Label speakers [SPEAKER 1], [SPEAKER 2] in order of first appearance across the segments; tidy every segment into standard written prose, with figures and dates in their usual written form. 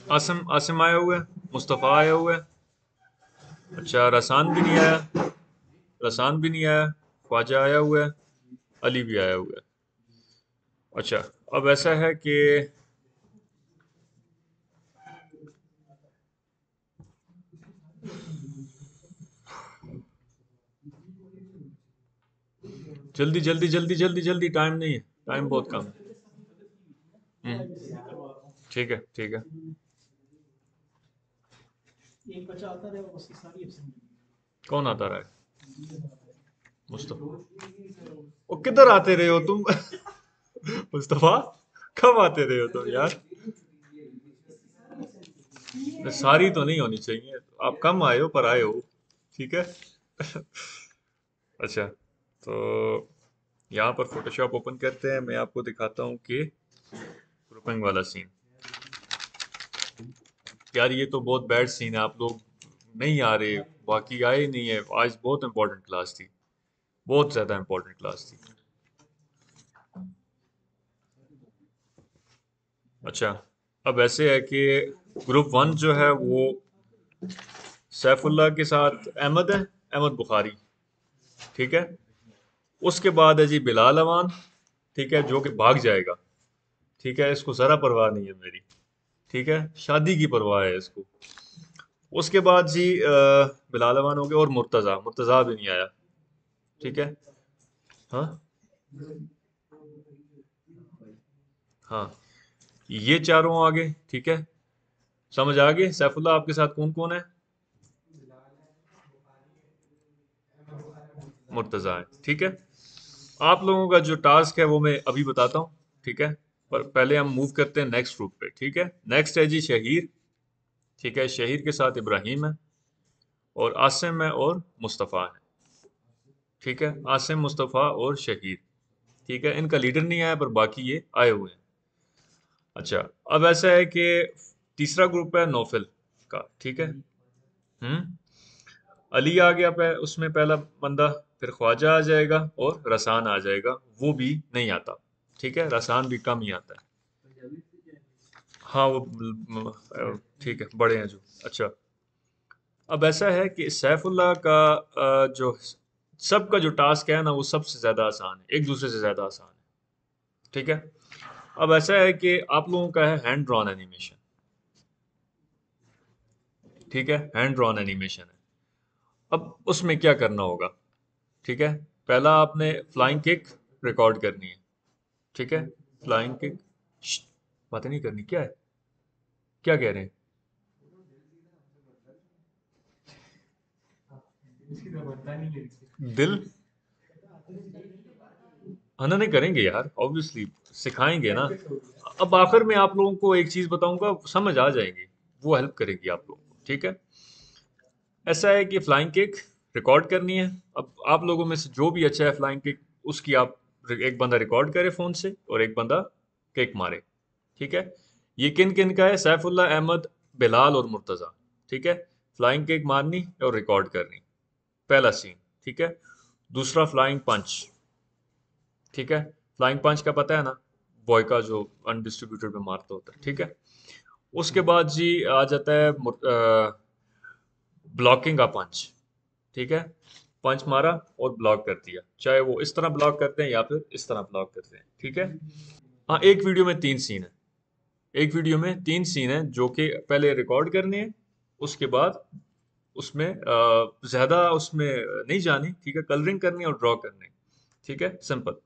[SPEAKER 1] आसिम आसिम आया हुआ है, मुस्तफ़ा आया हुआ है। अच्छा, रसान भी नहीं आया, रसान भी नहीं आया, ख्वाजा आया हुआ है, अली भी आया हुआ है। अच्छा, अब ऐसा है कि जल्दी जल्दी जल्दी जल्दी जल्दी, टाइम नहीं है, टाइम बहुत कम है। ठीक है ठीक है। कौन आता रहा है? मुस्तफा। वो किधर आते रहे हो तुम? मुस्तफा, कब आते रहे हो तुम यार? सारी तो नहीं होनी चाहिए, आप कम आए हो पर आए हो। ठीक है। अच्छा, तो यहाँ पर फोटोशॉप ओपन करते हैं, मैं आपको दिखाता हूँ कि ग्रुपिंग वाला सीन। यार ये तो बहुत बैड सीन है, आप लोग नहीं आ रहे, बाकी आए ही नहीं है। आज बहुत इंपॉर्टेंट क्लास थी, बहुत ज्यादा इंपॉर्टेंट क्लास थी। अच्छा, अब ऐसे है कि ग्रुप वन जो है वो सैफुल्लाह के साथ अहमद है, अहमद बुखारी। ठीक है। उसके बाद है जी बिलाल अवान। ठीक है, जो कि भाग जाएगा। ठीक है, इसको जरा परवाह नहीं है मेरी। ठीक है, शादी की परवाह है इसको। उसके बाद जी बिलाल अवान हो गया, और मुर्तज़ा, मुर्तज़ा भी नहीं आया। ठीक है। हाँ हाँ, ये चारों आ गए। ठीक है, समझ आ गए सैफुल्लाह आपके साथ कौन कौन है? मुर्तज़ा है। ठीक है, आप लोगों का जो टास्क है वो मैं अभी बताता हूँ। ठीक है, पर पहले हम मूव करते हैं नेक्स्ट ग्रुप पे। ठीक है, नेक्स्ट है जी शहीर। ठीक है, शहीर के साथ इब्राहिम है, और आसिम है, और मुस्तफ़ा है। ठीक है, आसिम, मुस्तफ़ा और शहीर। ठीक है, इनका लीडर नहीं आया पर बाकी ये आए हुए हैं। अच्छा, अब ऐसा है कि तीसरा ग्रुप है नौफिल का। ठीक है। अली आ गया उसमें पहला बंदा, फिर ख्वाजा आ जाएगा और रसान आ जाएगा। वो भी नहीं आता। ठीक है, रसान भी कम ही आता है। हाँ वो ठीक है, बड़े हैं जो। अच्छा, अब ऐसा है कि सैफुल्लाह का जो सबका जो टास्क है ना, वो सबसे ज्यादा आसान है, एक दूसरे से ज्यादा आसान है। ठीक है, अब ऐसा है कि आप लोगों का है हैंड ड्रॉन एनिमेशन। ठीक है, हैंड ड्रॉन एनिमेशन है। अब उसमें क्या करना होगा? ठीक है, पहला आपने फ्लाइंग किक रिकॉर्ड करनी है। ठीक है, फ्लाइंग किक। बातें नहीं करनी, क्या है, क्या कह रहे हैं? दिल हाँ, नहीं करेंगे यार, ऑब्वियसली सिखाएंगे ना। अब आखिर में आप लोगों को एक चीज बताऊंगा, समझ आ जाएगी, वो हेल्प करेगी आप लोगों को। ठीक है, ऐसा है कि फ्लाइंग किक रिकॉर्ड करनी है। अब आप लोगों में से जो भी अच्छा है फ्लाइंग किक, उसकी आप एक बंदा रिकॉर्ड करे फोन से और एक बंदा किक मारे। ठीक है, ये किन किन का है? सैफुल्लाह, अहमद, बिलाल और मुर्तज़ा। ठीक है, फ्लाइंग किक मारनी और रिकॉर्ड करनी, पहला सीन। ठीक है, दूसरा फ्लाइंग पंच। ठीक है, फ्लाइंग पंच का पता है ना, बॉय का जो अनडिस्ट्रीब्यूटेड में मारता होता है। ठीक है, उसके बाद जी आ जाता है ब्लॉकिंग का पंच। ठीक है, पंच मारा और ब्लॉक कर दिया, चाहे वो इस तरह ब्लॉक करते हैं या फिर इस तरह ब्लॉक करते हैं। ठीक है। हाँ, एक वीडियो में तीन सीन है, एक वीडियो में तीन सीन है जो कि पहले रिकॉर्ड करने हैं, उसके बाद उसमें ज्यादा उसमें नहीं जानी। ठीक है, कलरिंग करनी है और ड्रॉ करनी है। ठीक है, सिंपल।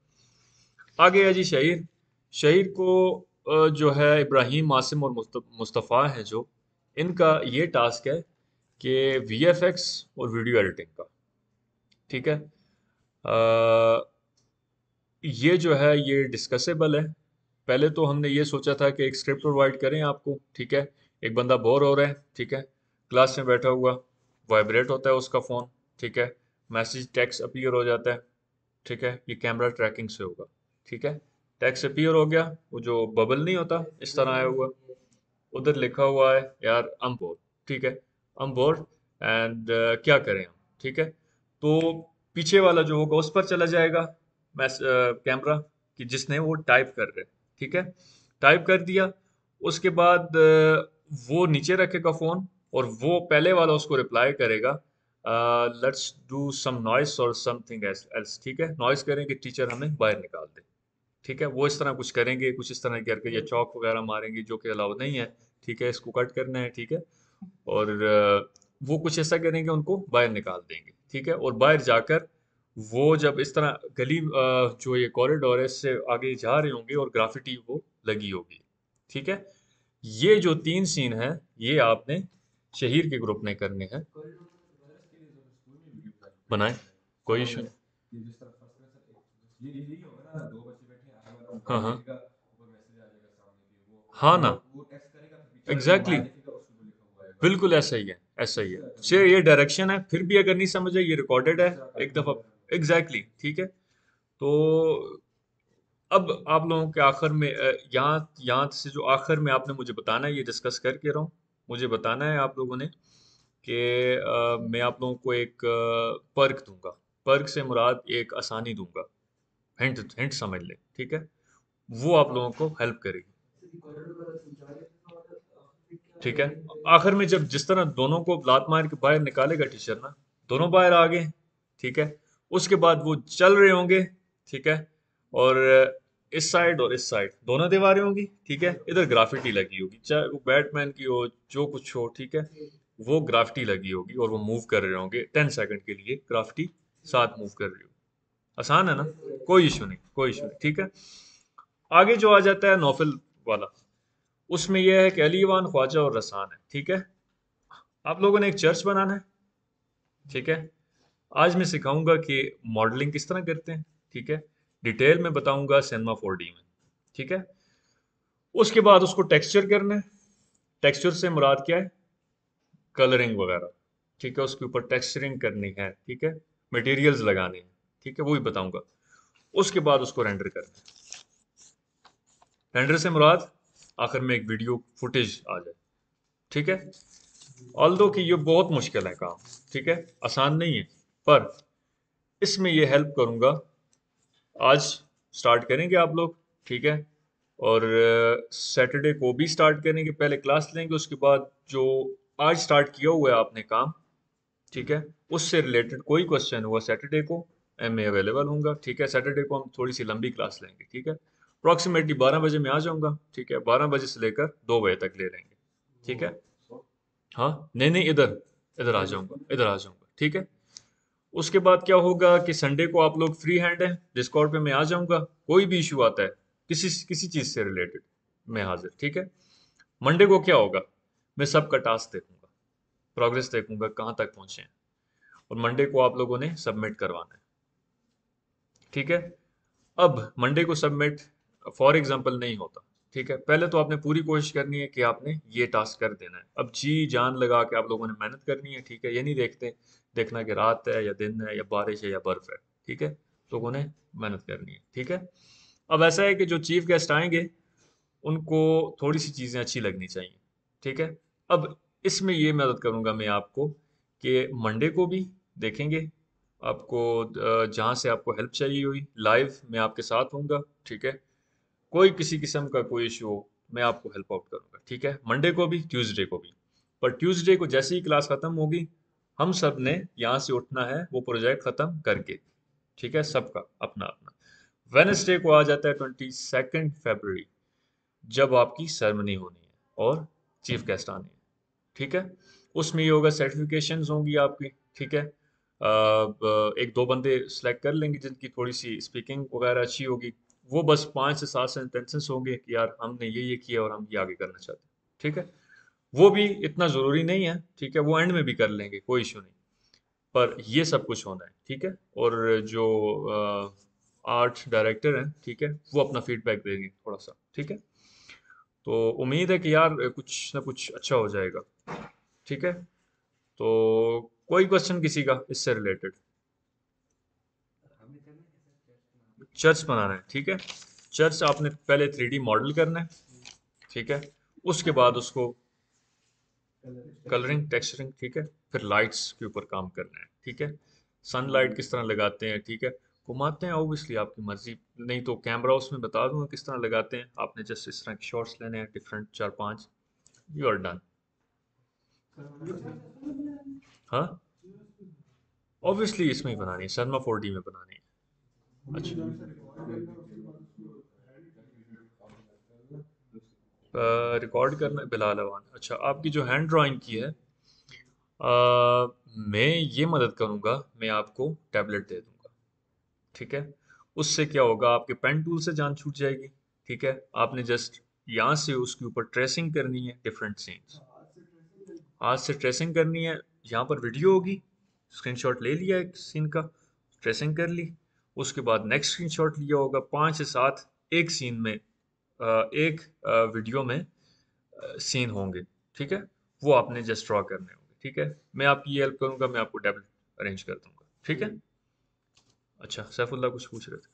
[SPEAKER 1] आगे है जी शहीर। शहीर को जो है इब्राहिम, आसिम और मुस्तफ़ा है जो, इनका ये टास्क है कि वीएफएक्स और वीडियो एडिटिंग का। ठीक है, ये जो है ये डिस्कसेबल है। पहले तो हमने ये सोचा था कि एक स्क्रिप्ट प्रोवाइड करें आपको। ठीक है, एक बंदा बोर हो रहा है। ठीक है, क्लास में बैठा हुआ, वाइब्रेट होता है उसका फ़ोन। ठीक है, मैसेज टेक्स्ट अपीयर हो जाता है। ठीक है, ये कैमरा ट्रैकिंग से होगा। ठीक है, टेक्स्ट अपीयर हो गया, वो जो बबल नहीं होता इस तरह आया हुआ, उधर लिखा हुआ है यार अम बोर्ड। ठीक है, अम बोर्ड एंड क्या करें हम। ठीक है, तो पीछे वाला जो होगा उस पर चला जाएगा कैमरा, कि जिसने वो टाइप कर रहे। ठीक है, टाइप कर दिया। उसके बाद वो नीचे रखेगा फ़ोन और वो पहले वाला उसको रिप्लाई करेगा, लेट्स डू सम नॉइस और समथिंग एल्स, ठीक है, नॉइस करें कि टीचर हमें बाहर निकाल दे, ठीक है, वो इस तरह कुछ करेंगे, कुछ इस तरह करके या चौक वगैरह मारेंगे जो कि अलाउ नहीं है, ठीक है, इसको कट करना है, ठीक है, और वो कुछ ऐसा करेंगे उनको बाहर निकाल देंगे, ठीक है, और बाहर जाकर वो जब इस तरह गली जो ये कॉरिडोर है इससे आगे जा रहे होंगे और ग्राफिटी वो लगी होगी, ठीक है, ये जो 3 सीन है ये आपने शहीर के ग्रुप ने करने हैं, बनाए, कोई इशू नहीं। हाँ हाँ हाँ ना, एग्जैक्टली बिल्कुल ऐसा ही है, ऐसा ही है, चलिए ये डायरेक्शन है, फिर भी अगर नहीं समझे ये रिकॉर्डेड है एक दफा, एग्जैक्टली ठीक है। तो अब आप लोगों के आखिर में यहाँ यहाँ से जो आखिर में आपने मुझे बताना है, ये डिस्कस करके रहा हूँ, मुझे बताना है आप लोगों ने कि मैं आप लोगों को एक पर्क दूंगा, पर्क से मुराद एक आसानी दूंगा, हिंट हिंट समझ ले, ठीक है, वो आप लोगों को हेल्प करेगी, ठीक है। आखिर में जब जिस तरह दोनों को लात मार के बाहर निकालेगा टीचर ना, दोनों बाहर आ गए, ठीक है, उसके बाद वो चल रहे होंगे, ठीक है, और इस साइड और इस साइड दोनों दीवारें होंगी, ठीक है, इधर ग्राफिटी लगी होगी, चाहे वो बैटमैन की हो जो कुछ हो, ठीक है, वो ग्राफिटी लगी होगी और वो मूव कर रहे होंगे 10 सेकंड के लिए, ग्राफिटी साथ मूव कर रही हो, आसान है ना, कोई इशू नहीं, कोई इशू नहीं, ठीक है। आगे जो आ जाता है नौफल वाला, उसमें यह है कि अलीवान, ख्वाजा और रसान है, ठीक है, आप लोगों ने एक चर्च बनाना है, ठीक है, आज मैं सिखाऊंगा कि मॉडलिंग किस तरह करते हैं, ठीक है, डिटेल में बताऊंगा सिनेमा 4D में, ठीक है, उसके बाद उसको टेक्सचर करना है, टेक्सचर से मुराद क्या है, कलरिंग वगैरह, ठीक है, उसके ऊपर टेक्सचरिंग करनी है, ठीक है, मटेरियल्स लगाने हैं, ठीक है, वो भी बताऊंगा, उसके बाद उसको रेंडर करना है, रेंडर से मुराद आखिर में एक वीडियो फुटेज आ जाए, ठीक है, ऑल्दो कि ये बहुत मुश्किल है काम, ठीक है, आसान नहीं है, पर इसमें ये हेल्प करूंगा, आज स्टार्ट करेंगे आप लोग, ठीक है, और सैटरडे को भी स्टार्ट करेंगे, पहले क्लास लेंगे, उसके बाद जो आज स्टार्ट किया हुआ है आपने काम, ठीक है, उससे रिलेटेड कोई क्वेश्चन हुआ सैटरडे को मैं अवेलेबल हूँगा, ठीक है, सैटरडे को हम थोड़ी सी लंबी क्लास लेंगे, ठीक है, अप्रॉक्सीमेटली 12 बजे मैं आ जाऊँगा, ठीक है, 12 बजे से लेकर 2 बजे तक ले लेंगे, ठीक है, हाँ नहीं नहीं, इधर इधर आ जाऊँगा, इधर आ जाऊँगा, ठीक है, उसके बाद क्या होगा कि संडे को आप लोग फ्री हैंड हैं, डिस्कॉर्ड पे मैं आ जाऊंगा, कोई भी इशू आता है किसी किसी चीज़ से रिलेटेड मैं हाजिर, ठीक है। मंडे को क्या होगा, मैं सबका टास्क देखूंगा, प्रोग्रेस देखूंगा कहाँ तक पहुंचे हैं, और मंडे को आप लोगों ने सबमिट करवाना है, ठीक है। अब मंडे को सबमिट फॉर एग्जांपल नहीं होता, ठीक है, पहले तो आपने पूरी कोशिश करनी है कि आपने ये टास्क कर देना है, अब जी जान लगा के आप लोगों ने मेहनत करनी है, ठीक है, ये नहीं देखना कि रात है या दिन है या बारिश है या बर्फ है, ठीक है, लोगों ने मेहनत करनी है, ठीक है। अब ऐसा है कि जो चीफ गेस्ट आएंगे उनको थोड़ी सी चीज़ें अच्छी लगनी चाहिए, ठीक है। अब इसमें ये मदद करूंगा मैं आपको कि मंडे को भी देखेंगे, आपको जहाँ से आपको हेल्प चाहिए हुई लाइव मैं आपके साथ हूँगा, ठीक है, कोई किसी किस्म का कोई इशू हो मैं आपको हेल्प आउट करूँगा, ठीक है, मंडे को भी ट्यूसडे को भी, पर ट्यूसडे को जैसे ही क्लास ख़त्म होगी हम सब ने यहाँ से उठना है वो प्रोजेक्ट ख़त्म करके, ठीक है, सबका अपना अपना। वेनसडे को आ जाता है 22 फरवरी, जब आपकी सेरेमनी होनी है और चीफ गेस्ट आने हैं, ठीक है, उसमें ये होगा सर्टिफिकेशंस होंगी आपकी, ठीक है, एक दो बंदे सेलेक्ट कर लेंगे जिनकी थोड़ी सी स्पीकिंग वगैरह अच्छी होगी, वो बस 5 से 7 सेंटेंसेस होंगे कि यार हमने ये किया और हम ये आगे करना चाहते हैं, ठीक है, वो भी इतना ज़रूरी नहीं है, ठीक है, वो एंड में भी कर लेंगे, कोई इशू नहीं, पर ये सब कुछ होना है, ठीक है, और जो आर्ट डायरेक्टर हैं, ठीक है, वो अपना फीडबैक देंगे थोड़ा सा, ठीक है, तो उम्मीद है कि यार कुछ ना कुछ अच्छा हो जाएगा, ठीक है, तो कोई क्वेश्चन किसी का इससे रिलेटेड, चर्च बनाना है, ठीक है, चर्च आपने पहले 3D मॉडल करना है, ठीक है, उसके बाद उसको कलरिंग टेक्सचरिंग, ठीक है, फिर लाइट्स के ऊपर काम करना है, ठीक है, सनलाइट किस तरह लगाते हैं, ठीक है, घुमाते हैं ऑब्वियसली आपकी मर्जी, नहीं तो कैमरा उसमें बता दूंगा किस तरह लगाते हैं, आपने जस्ट इस तरह के शॉट्स लेने हैं डिफरेंट 4-5, यू आर डन, हाँ, ऑब्वियसली इसमें ही बनानी है, शर्मा 4D में बनानी है। अच्छा, रिकॉर्ड करना है बिलाल अवान। अच्छा, आपकी जो हैंड ड्राइंग की है, मैं ये मदद करूँगा, मैं आपको टैबलेट दे दूँगा। ठीक है, उससे क्या होगा, आपके पेन टूल से जान छूट जाएगी। ठीक है, आपने जस्ट यहाँ से उसके ऊपर ट्रेसिंग करनी है डिफरेंट सीन्स। आज से ट्रेसिंग करनी है, यहाँ पर वीडियो होगी, स्क्रीनशॉट ले लिया एक सीन का, ट्रेसिंग कर ली। उसके बाद नेक्स्ट स्क्रीनशॉट लिया होगा, 5 से 7 एक सीन में, एक वीडियो में सीन होंगे। ठीक है, वो आपने जस्ट ड्रॉ करने होंगे। ठीक है, मैं आपकी ये हेल्प करूंगा, मैं आपको टैबलेट अरेंज कर दूंगा। ठीक है। अच्छा, सैफुल्ला कुछ पूछ रहे थे।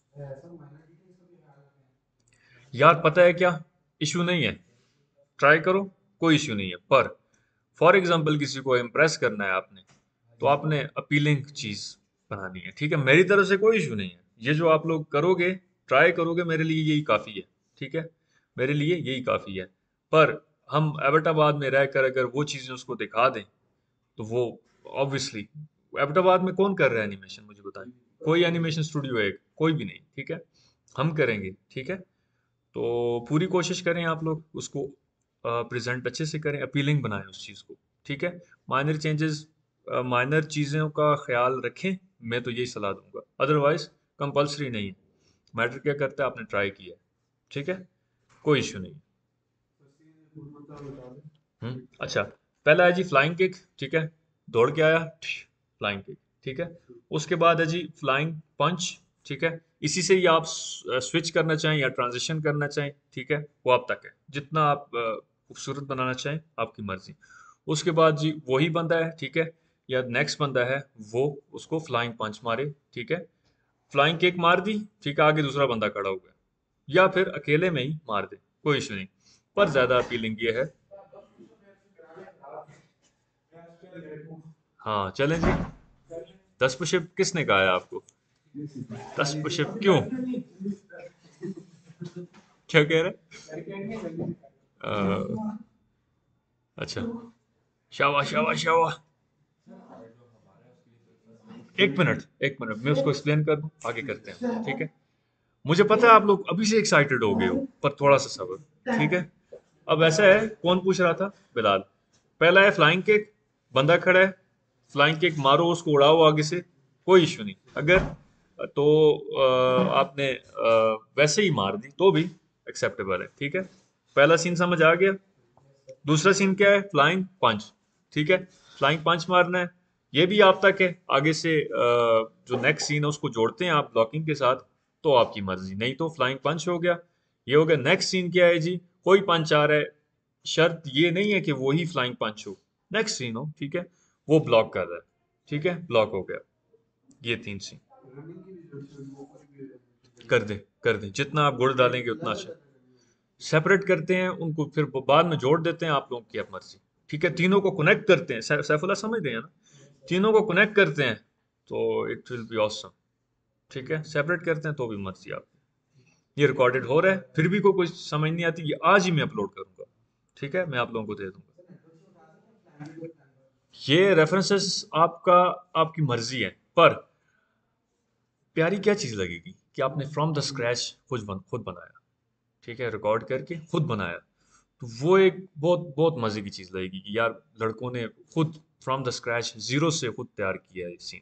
[SPEAKER 1] यार पता है क्या, इशू नहीं है, ट्राई करो, कोई इश्यू नहीं है। पर फॉर एग्जाम्पल किसी को इम्प्रेस करना है आपने, तो आपने अपीलिंग चीज बनानी है। ठीक है, मेरी तरफ से कोई इशू नहीं है, ये जो आप लोग करोगे, ट्राई करोगे, मेरे लिए यही काफी है। ठीक है, मेरे लिए यही काफी है। पर हम एबटाबाद में रहकर अगर वो चीजें उसको दिखा दें, तो वो ऑब्वियसली, एबटाबाद में कौन कर रहा है एनिमेशन, मुझे बताएं। कोई एनिमेशन स्टूडियो है? कोई भी नहीं। ठीक है, हम करेंगे। ठीक है, तो पूरी कोशिश करें आप लोग उसको प्रेजेंट अच्छे से करें, अपीलिंग बनाएं उस चीज़ को। ठीक है, माइनर चेंजेस, माइनर चीज़ों का ख्याल रखें, मैं तो यही सलाह दूंगा। अदरवाइज कंपलसरी नहीं है, मैटर क्या करता है, आपने ट्राई किया है। ठीक है, कोई इशू नहीं। अच्छा, पहला है जी फ्लाइंग किक। ठीक है, दौड़ के आया, फ्लाइंग किक। ठीक है, उसके बाद है जी फ्लाइंग पंच। ठीक है, इसी से ही आप स्विच करना चाहें या ट्रांजिशन करना चाहें, ठीक है, वो आप तक है, जितना आप खूबसूरत बनाना चाहें, आपकी मर्जी। उसके बाद जी वही बंदा है, ठीक है, या नेक्स्ट बंदा है, वो उसको फ्लाइंग पंच मारे। ठीक है, फ्लाइंग किक मार दी, ठीक है, आगे दूसरा बंदा खड़ा हुआ है, या फिर अकेले में ही मार दे, कोई इशू नहीं। पर ज्यादा अपीलिंग ये है। हाँ चलें जी। 10 पुशअप किसने कहा है आपको? 10 पुशअप क्यों? क्या कह रहे? अच्छा, शाबाश शाबाश शाबाश। 1 मिनट, 1 मिनट, मैं उसको एक्सप्लेन कर दूं, आगे करते हैं। ठीक है, मुझे पता है आप लोग अभी से एक्साइटेड हो गए हो, पर थोड़ा सा सब्र। ठीक है, अब ऐसा है, कौन पूछ रहा था? बिलाल। पहला है फ्लाइंग किक, बंदा खड़ा है, फ्लाइंग किक मारो, उसको उड़ाओ आगे से, कोई इश्यू नहीं। अगर तो आपने वैसे ही मार दी तो भी एक्सेप्टेबल है। ठीक है, पहला सीन समझ आ गया। दूसरा सीन क्या है? फ्लाइंग पंच। ठीक है, फ्लाइंग पंच मारना है, ये भी आप तक है। आगे से जो नेक्स्ट सीन है उसको जोड़ते हैं आप ब्लॉकिंग के साथ, तो आपकी मर्जी, नहीं तो फ्लाइंग पंच हो गया। ये हो गया। नेक्स्ट सीन क्या है जी? कोई पंच आ रहा है, शर्त ये नहीं है कि वो ही फ्लाइंग पंच हो, नेक्स्ट सीन हो। ठीक है, वो ब्लॉक कर रहा है, ठीक है, ब्लॉक हो गया। ये 3 सीन कर दे, कर दे, जितना आप गुड़ डालेंगे उतना अच्छा। सेपरेट करते हैं उनको, फिर बाद में जोड़ देते हैं, आप लोगों की अब मर्जी। ठीक है, तीनों को कनेक्ट करते हैं, सैफुल्ला समझ रहे हैं ना, तीनों को कनेक्ट करते हैं, तो इट विल बी ऑसम। ठीक है, सेपरेट करते हैं तो भी मर्जी आप। ये रिकॉर्डेड हो रहा है, फिर भी कोई समझ नहीं आती, ये आज ही मैं अपलोड करूंगा। ठीक है, मैं आप लोगों को दे दूंगा। ये रेफरेंसेस आपका, आपकी मर्जी है, पर प्यारी क्या चीज लगेगी कि आपने फ्रॉम द स्क्रैच खुद बनाया। ठीक है, रिकॉर्ड करके खुद बनाया, तो वो एक बहुत बहुत मजे की चीज लगेगी कि यार लड़कों ने खुद फ्रॉम द स्क्रैच, जीरो से खुद तैयार किया है सीन।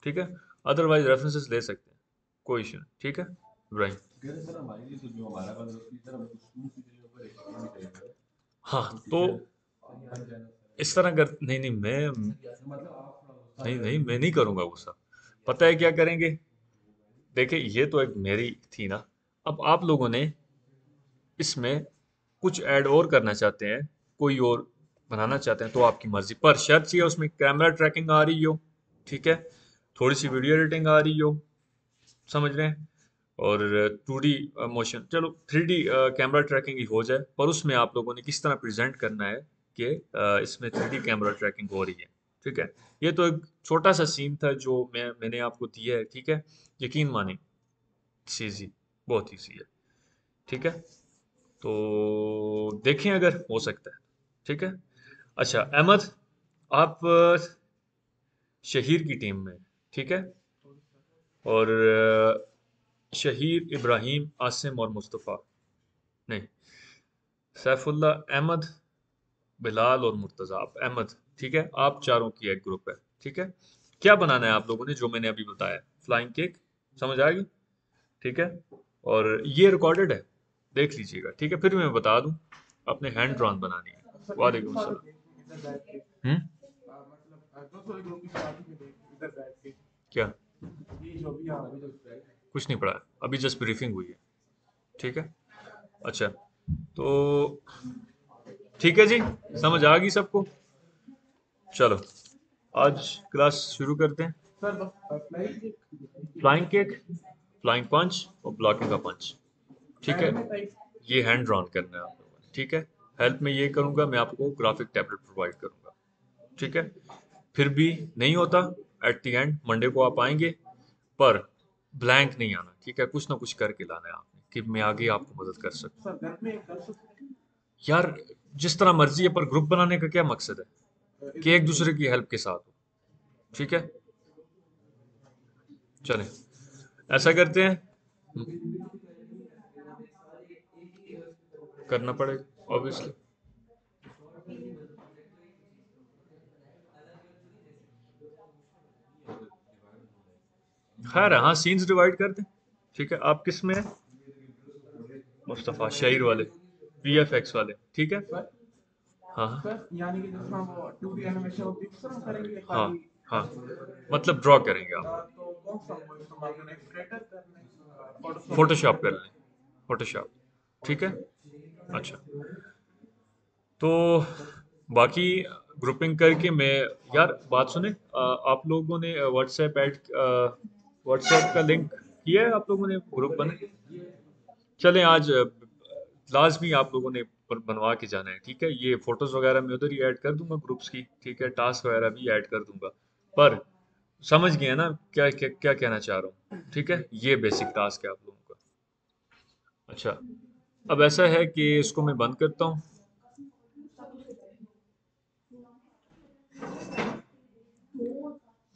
[SPEAKER 1] ठीक है, अदरवाइज रेफरेंसेस ले सकते हैं, कोई इशू नहीं। ठीक है इब्राहिम। हाँ तो इस तरह कर, नहीं नहीं, मैं नहीं करूंगा गुस्सा। पता है क्या करेंगे? देखिए, ये तो एक मेरी थी ना, अब आप लोगों ने इसमें कुछ ऐड और करना चाहते हैं, कोई और बनाना चाहते हैं, तो आपकी मर्जी, पर शर्त ये है उसमें कैमरा ट्रैकिंग आ रही हो। ठीक है, थोड़ी सी वीडियो एडिटिंग आ रही हो, समझ रहे हैं, और 2D मोशन, चलो 3D कैमरा ट्रैकिंग ही हो जाए, पर उसमें आप लोगों ने किस तरह प्रेजेंट करना है कि इसमें 3D कैमरा ट्रैकिंग हो रही है। ठीक है, ये तो एक छोटा सा सीन था जो मैंने आपको दिया है। ठीक है, यकीन माने, सीजी, बहुत ईजी है। ठीक है, तो देखें अगर हो सकता है। ठीक है, अच्छा अहमद, आप शहीर की टीम में, ठीक है, और शहीर, इब्राहिम, आसिम और मुस्तफ़ा, नहीं, सैफुल्ला, अहमद, बिलाल और मुर्तज़ा। आप अहमद, ठीक है, आप चारों की एक ग्रुप है, ठीक है। क्या बनाना है आप लोगों ने जो मैंने अभी बताया? फ्लाइंग केक, समझ आ गई, ठीक है। और ये रिकॉर्डेड है, देख लीजिएगा, ठीक है। फिर मैं बता दूं, अपने हैंड ड्रॉन बनानी है। वालेकुम सलाम। क्या? कुछ नहीं पढ़ा, अभी जस्ट ब्रीफिंग हुई है, ठीक है। अच्छा, तो ठीक है जी, समझ आ गई सबको? चलो, आज क्लास शुरू करते हैं। फ्लाइंग केक, फ्लाइंग पंच और ब्लॉकिंग का पंच, ठीक है। ये हैंड ड्रॉन करना है आप लोगों ने, ठीक है। हेल्प में ये करूंगा, मैं आपको ग्राफिक टैबलेट प्रोवाइड करूंगा, ठीक है। फिर भी नहीं होता, एट द एंड मंडे को आप आएंगे, पर ब्लैंक नहीं आना, ठीक है। कुछ ना कुछ करके लाना है आपने, कि मैं आगे आपको मदद कर सकूं। यार, जिस तरह मर्जी है, पर ग्रुप बनाने का क्या मकसद है? कि एक दूसरे की हेल्प के साथ हो, ठीक है। चलें, ऐसा करते हैं, करना पड़ेगा ऑब्वियसली। खैर, हाँ, सीन्स डिवाइड कर दें, ठीक है। आप किस में है? मुस्तफ़ा शायर वाले, वीएफएक्स वाले, ठीक है। हाँ हाँ हाँ, मतलब ड्रॉ करेंगे आप, फोटोशॉप कर लें, फोटोशॉप, ठीक है। अच्छा, तो बाकी ग्रुपिंग करके मैं, यार बात सुने, आप लोगों ने व्हाट्सएप ऐड, व्हाट्सएप का लिंक किया है आप लोगों ने? ग्रुप बने? चलें, आज लाजमी आप लोगों ने बनवा के जाना है, ठीक है। ये फोटोज वगैरह मैं उधर ही ऐड कर दूंगा ग्रुप्स की, ठीक है। टास्क वगैरह भी ऐड कर दूंगा, पर समझ गए ना क्या क्या, क्या कहना चाह रहा हूँ, ठीक है। ये बेसिक टास्क है आप लोगों का। अच्छा, अब ऐसा है कि इसको मैं बंद करता हूँ,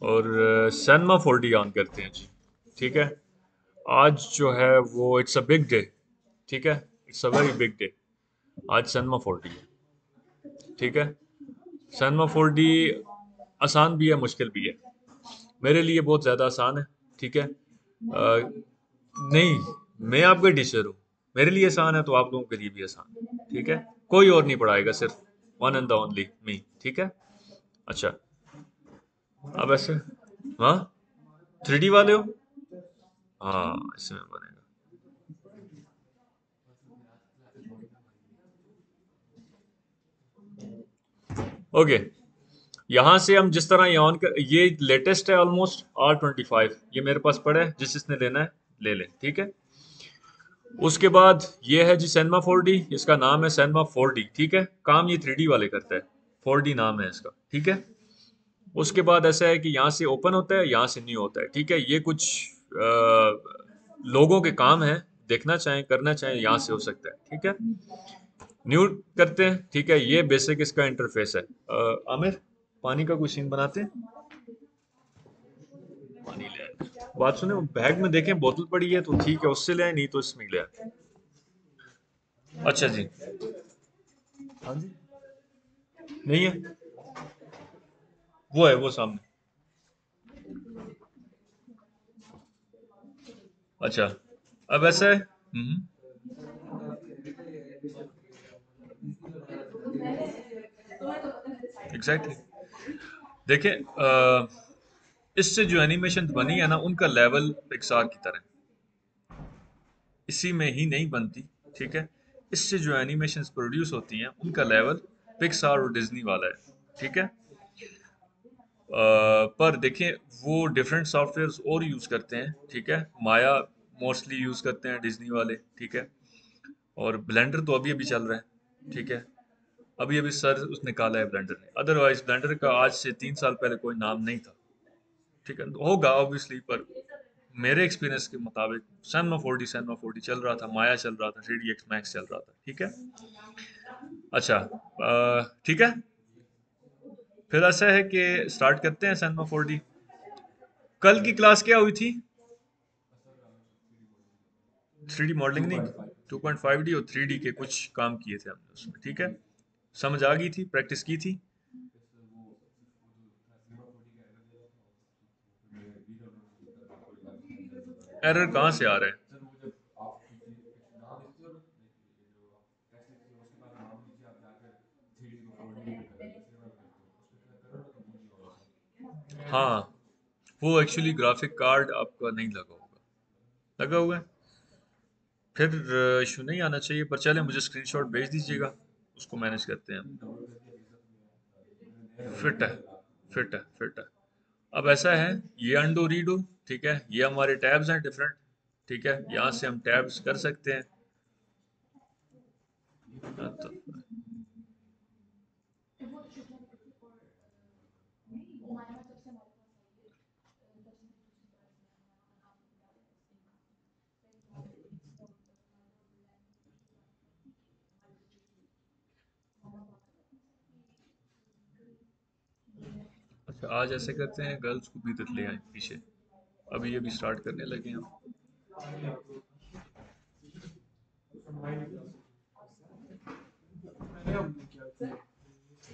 [SPEAKER 1] और सैनमा 4D ऑन करते हैं जी, ठीक है। आज जो है वो इट्स अ बिग डे, ठीक है। It's a very big day. आज सैनमा 4D है, ठीक है। सैनमा 4D आसान भी है, मुश्किल भी है। मेरे लिए बहुत ज़्यादा आसान है, ठीक है। नहीं, मैं आपका टीचर हूँ, मेरे लिए आसान है तो आप लोगों के लिए भी आसान है, ठीक है। कोई और नहीं पढ़ाएगा, सिर्फ one and the only me, ठीक है। अच्छा, अब ऐसे, हाँ, 3D वाले हो? हाँ, इसमें बनेगा। ओके, यहाँ से हम जिस तरह ये ऑन कर, ये लेटेस्ट है ऑलमोस्ट R25, ये मेरे पास पड़ा है, जिस जिसने लेना है ले ले, ठीक है। उसके बाद ये है जी सैनमा 4D, इसका नाम है सैनमा 4D, ठीक है। काम ये 3D वाले करता है, 4D नाम है इसका, ठीक है। उसके बाद ऐसा है कि यहाँ से ओपन होता है, यहाँ से न्यू होता है, ठीक है। ये कुछ लोगों के काम है, देखना चाहें करना चाहें यहाँ से हो सकता है, ठीक है। न्यू करते हैं, ठीक है। ये बेसिक इसका इंटरफेस है। आमिर, पानी का कुछ सीन बनाते हैं, पानी ले आए। बात सुने, बैग में देखें बोतल पड़ी है तो ठीक है, उससे ले आए, नहीं तो इसमें ले आए। अच्छा जी, हाँ जी, नहीं है, वो है वो सामने। अच्छा, अब ऐसा है, एग्जैक्टली। देखें, इससे जो एनिमेशन बनी है ना, उनका लेवल पिक्सार की तरह इसी में ही नहीं बनती, ठीक है। इससे जो एनिमेशंस प्रोड्यूस होती हैं उनका लेवल पिक्सार और डिज्नी वाला है, ठीक है। पर देखें, वो डिफरेंट सॉफ्टवेयर्स और यूज़ करते हैं, ठीक है। माया मोस्टली यूज़ करते हैं डिज्नी वाले, ठीक है। और ब्लेंडर तो अभी अभी चल रहा है, ठीक है। अभी अभी सर उसने निकाला है ब्लेंडर ने, अदरवाइज ब्लेंडर का आज से 3 साल पहले कोई नाम नहीं था, ठीक है। होगा ऑब्वियसली, पर मेरे एक्सपीरियंस के मुताबिक सैनमा 4D चल रहा था, माया चल रहा था, 3DX मैक्स चल रहा था, ठीक है। अच्छा, ठीक है। फिर ऐसा है कि स्टार्ट करते हैं सैनमा 4D। कल की क्लास क्या हुई थी? 3D मॉडलिंग नहीं, 2.5D और 3D के कुछ काम किए थे हमने उसमें, ठीक है। समझ आ गई थी, प्रैक्टिस की थी। एरर कहाँ से आ रहा है? हाँ, वो एक्चुअली ग्राफिक कार्ड आपका नहीं लगा होगा। लगा हुआ है? फिर इशू नहीं आना चाहिए, पर चले मुझे स्क्रीनशॉट भेज दीजिएगा, उसको मैनेज करते हैं हम। फिट है, फिट है, फिट है। अब ऐसा है, ये अंडो रीडो, ठीक है, ये हमारे टैब्स हैं डिफरेंट, ठीक है, यहाँ से हम टैब्स कर सकते हैं। हाँ, तो अच्छा, आज ऐसे करते हैं, गर्ल्स को भी इधर ले आए पीछे, अभी ये भी स्टार्ट करने लगे हम।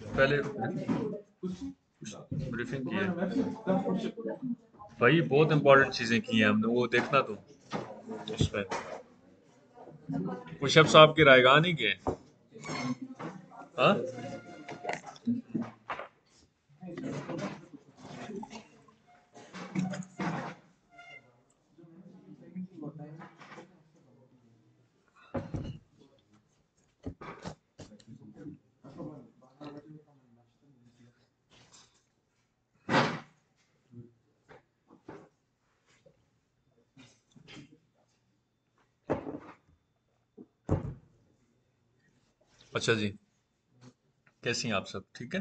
[SPEAKER 1] पहले ब्रीफिंग की है भाई, बहुत इंपॉर्टेंट चीजें की हैं हमने, वो देखना तुम उसमें। पुशअप्स आपके रायगान ही के? हाँ, अच्छा जी, कैसी हैं आप सब, ठीक है?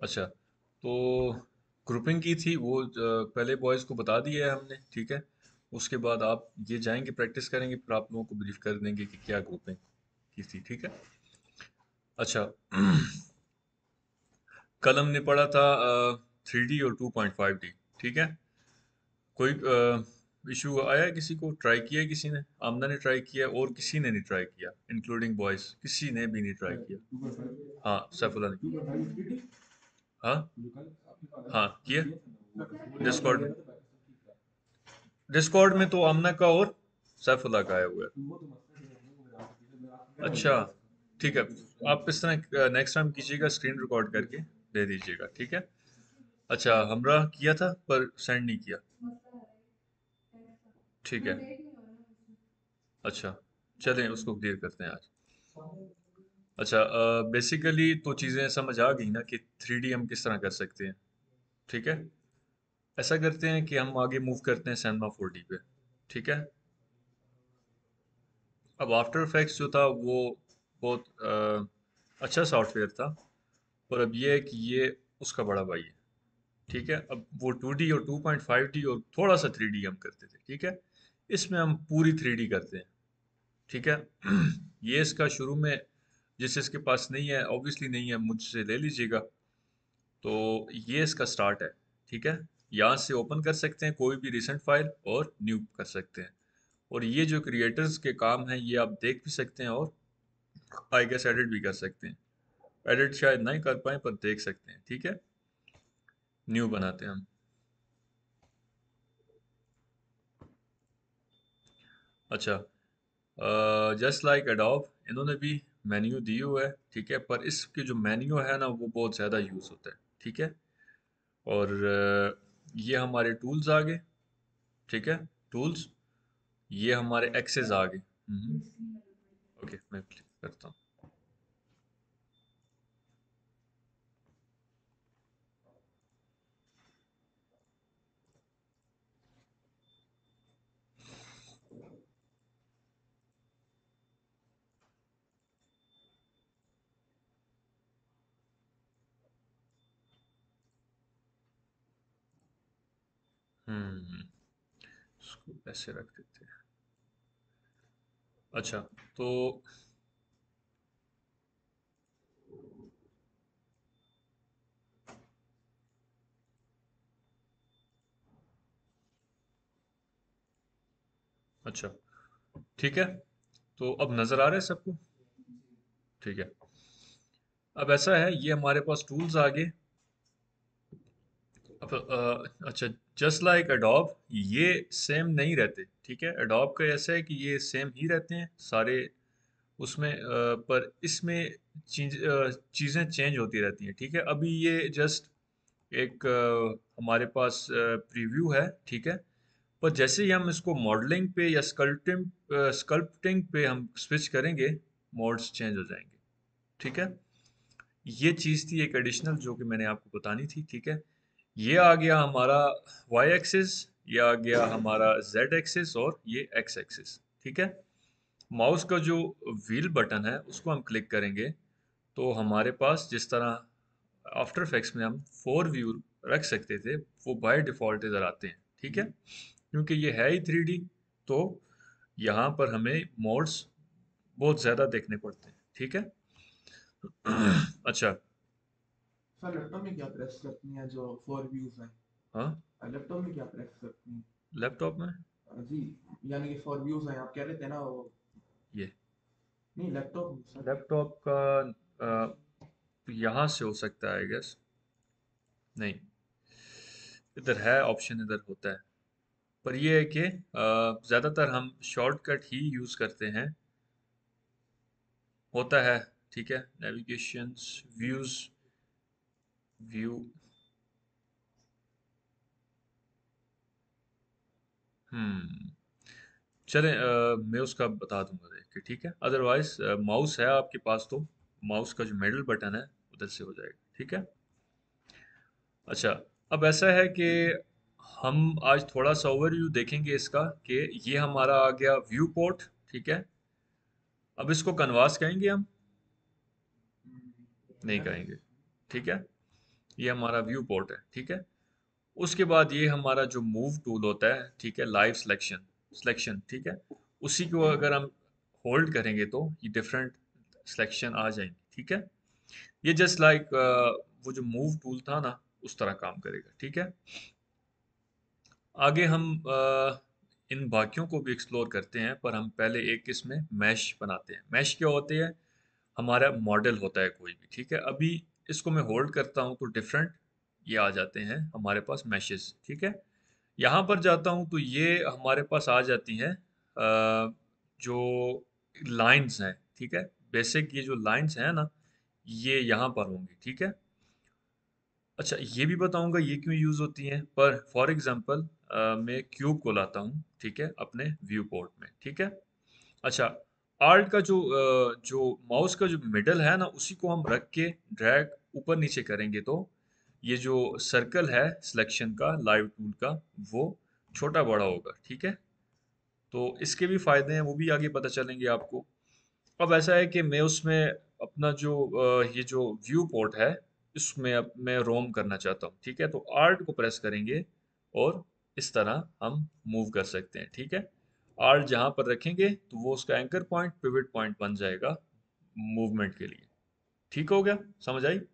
[SPEAKER 1] अच्छा, तो ग्रुपिंग की थी वो, पहले बॉयज़ को बता दिया है हमने, ठीक है। उसके बाद आप ये जाएंगे प्रैक्टिस करेंगे, फिर आप लोगों को ब्रीफ कर देंगे कि क्या ग्रुपिंग की थी, ठीक है। अच्छा, कल हमने पढ़ा था 3D और 2.5D, ठीक है। कोई इशू आया है किसी को? ट्राई किया है किसी ने? आमना ने ट्राई किया और किसी ने नहीं ट्राई किया, इंक्लूडिंग बॉयज़, किसी ने भी नहीं ट्राई किया। हाँ, सैफुल्ला ने। हाँ, हाँ किया। डिस्कॉर्ड में, डिस्कॉर्ड में तो आमना का और सैफुल्ला का आया हुआ है। अच्छा, ठीक है। आप इस तरह नेक्स्ट टाइम कीजिएगा, स्क्रीन रिकॉर्ड करके दे दीजिएगा, ठीक है। अच्छा, हमरा किया था पर सेंड नहीं किया, ठीक है। अच्छा, चलें उसको क्लियर करते हैं आज। अच्छा, बेसिकली तो चीज़ें समझ आ गई ना कि 3D हम किस तरह कर सकते हैं, ठीक है। ऐसा करते हैं कि हम आगे मूव करते हैं सिनेमा 4D पे, ठीक है। अब आफ्टर इफेक्ट्स जो था वो बहुत अच्छा सॉफ्टवेयर था, पर अब ये है कि ये उसका बड़ा भाई है, ठीक है। अब वो 2D और 2.5D और थोड़ा सा 3D हम करते थे, ठीक है। इसमें हम पूरी 3D करते हैं, ठीक है। ये इसका शुरू में, जिस इसके पास नहीं है, ऑब्वियसली नहीं है, मुझसे ले लीजिएगा। तो ये इसका स्टार्ट है, ठीक है। यहाँ से ओपन कर सकते हैं कोई भी रिसेंट फाइल और न्यू कर सकते हैं। और ये जो क्रिएटर्स के काम हैं ये आप देख भी सकते हैं, और आई गेस एडिट भी कर सकते हैं। एडिट शायद नहीं कर पाए पर देख सकते हैं, ठीक है। न्यू बनाते हैं हम। अच्छा, जस्ट लाइक एडोब, इन्होंने भी मेन्यू दी हुआ है, ठीक है, पर इसके जो मेन्यू है ना वो बहुत ज़्यादा यूज़ होता है, ठीक है। और ये हमारे टूल्स आ गए, ठीक है, टूल्स। ये हमारे एक्सेस आ गए। ओके, मैं क्लिक करता हूँ। हम्म, इसको ऐसे रख देते हैं। अच्छा, तो अच्छा, ठीक है। तो अब नज़र आ रहा है सबको? ठीक है। अब ऐसा है, ये हमारे पास टूल्स आ गए। अब अच्छा, जस्ट लाइक एडोब, ये सेम नहीं रहते, ठीक है। एडोब का ऐसा है कि ये सेम ही रहते हैं सारे उसमें, पर इसमें चीज़ें चेंज होती रहती हैं, ठीक है। अभी ये जस्ट एक हमारे पास प्रीव्यू है, ठीक है। पर जैसे ही हम इसको मॉडलिंग पे या स्कल्पटिंग पे हम स्विच करेंगे, मोड्स चेंज हो जाएंगे, ठीक है। ये चीज़ थी एक एडिशनल जो कि मैंने आपको बतानी थी, ठीक है। ये आ गया हमारा वाई एक्सिस, ये आ गया हमारा जेड एक्सिस, और ये एक्स एक्सिस, ठीक है। माउस का जो व्हील बटन है उसको हम क्लिक करेंगे तो हमारे पास जिस तरह आफ्टर इफेक्ट्स में हम 4 व्यू रख सकते थे, वो बाय डिफ़ॉल्ट इधर आते हैं, ठीक है। क्योंकि ये है ही 3D, तो यहाँ पर हमें मोड्स बहुत ज़्यादा देखने पड़ते हैं, ठीक है। अच्छा।
[SPEAKER 2] सर लैपटॉप में क्या प्रेस करती हैं जो 4 व्यूज हैं?
[SPEAKER 1] हाँ,
[SPEAKER 2] लैपटॉप में क्या प्रेस करती हैं?
[SPEAKER 1] लैपटॉप में
[SPEAKER 2] जी, यानी कि 4 व्यूज हैं, आप कह रहे थे ना वो।
[SPEAKER 1] ये
[SPEAKER 2] नहीं, लैपटॉप में सर।
[SPEAKER 1] लैपटॉप का यहाँ से हो सकता है, आई गेस। नहीं, इधर है ऑप्शन, इधर होता है। पर ये है कि ज़्यादातर हम शॉर्टकट ही यूज़ करते हैं, होता है, ठीक है। Navigations, views, view. हम्म चलें, मैं उसका बता दूंगा देख के, ठीक है। अदरवाइज माउस है आपके पास, तो माउस का जो मिडल बटन है उधर से हो जाएगा, ठीक है। अच्छा, अब ऐसा है कि हम आज थोड़ा सा ओवरव्यू देखेंगे इसका, कि ये हमारा आ गया व्यू पोर्ट, ठीक है। अब इसको कन्वास कहेंगे हम? नहीं
[SPEAKER 2] यस।
[SPEAKER 1] कहेंगे, ठीक है। ये हमारा व्यू पोर्ट है, ठीक है। उसके बाद ये हमारा जो मूव टूल होता है, ठीक है, लाइव सिलेक्शन सिलेक्शन, ठीक है। उसी को अगर हम होल्ड करेंगे तो ये डिफरेंट सिलेक्शन आ जाएंगे, ठीक है। ये जस्ट लाइक वो जो मूव टूल था ना, उस तरह काम करेगा, ठीक है। आगे हम इन बाकियों को भी एक्सप्लोर करते हैं, पर हम पहले एक इसमें मैश बनाते हैं। मैश क्या होते हैं? हमारा मॉडल होता है कोई भी, ठीक है। अभी इसको मैं होल्ड करता हूँ तो डिफरेंट ये आ जाते हैं हमारे पास मैशेस, ठीक है। यहाँ पर जाता हूँ तो ये हमारे पास आ जाती हैं जो लाइंस हैं, ठीक है। बेसिक ये जो लाइंस हैं ना, ये यहाँ पर होंगी, ठीक है। अच्छा, ये भी बताऊंगा ये क्यों यूज़ होती हैं, पर फॉर एग्जांपल मैं क्यूब को लाता हूँ, ठीक है, अपने व्यू पोर्ट में, ठीक है। अच्छा, आर्ट का जो माउस का जो मिडल है ना, उसी को हम रख के ड्रैग ऊपर नीचे करेंगे तो ये जो सर्कल है सिलेक्शन का, लाइव टूल का, वो छोटा बड़ा होगा, ठीक है। तो इसके भी फायदे हैं, वो भी आगे पता चलेंगे आपको। अब ऐसा है कि मैं उसमें अपना जो ये जो व्यू पोर्ट है, इसमें अब मैं रोम करना चाहता हूँ, ठीक है। तो आर्ट को प्रेस करेंगे और इस तरह हम मूव कर सकते हैं, ठीक है। आर्ट जहाँ पर रखेंगे तो वो उसका एंकर पॉइंट, पिवट पॉइंट बन जाएगा मूवमेंट के लिए। ठीक हो गया? समझ आई?
[SPEAKER 2] सर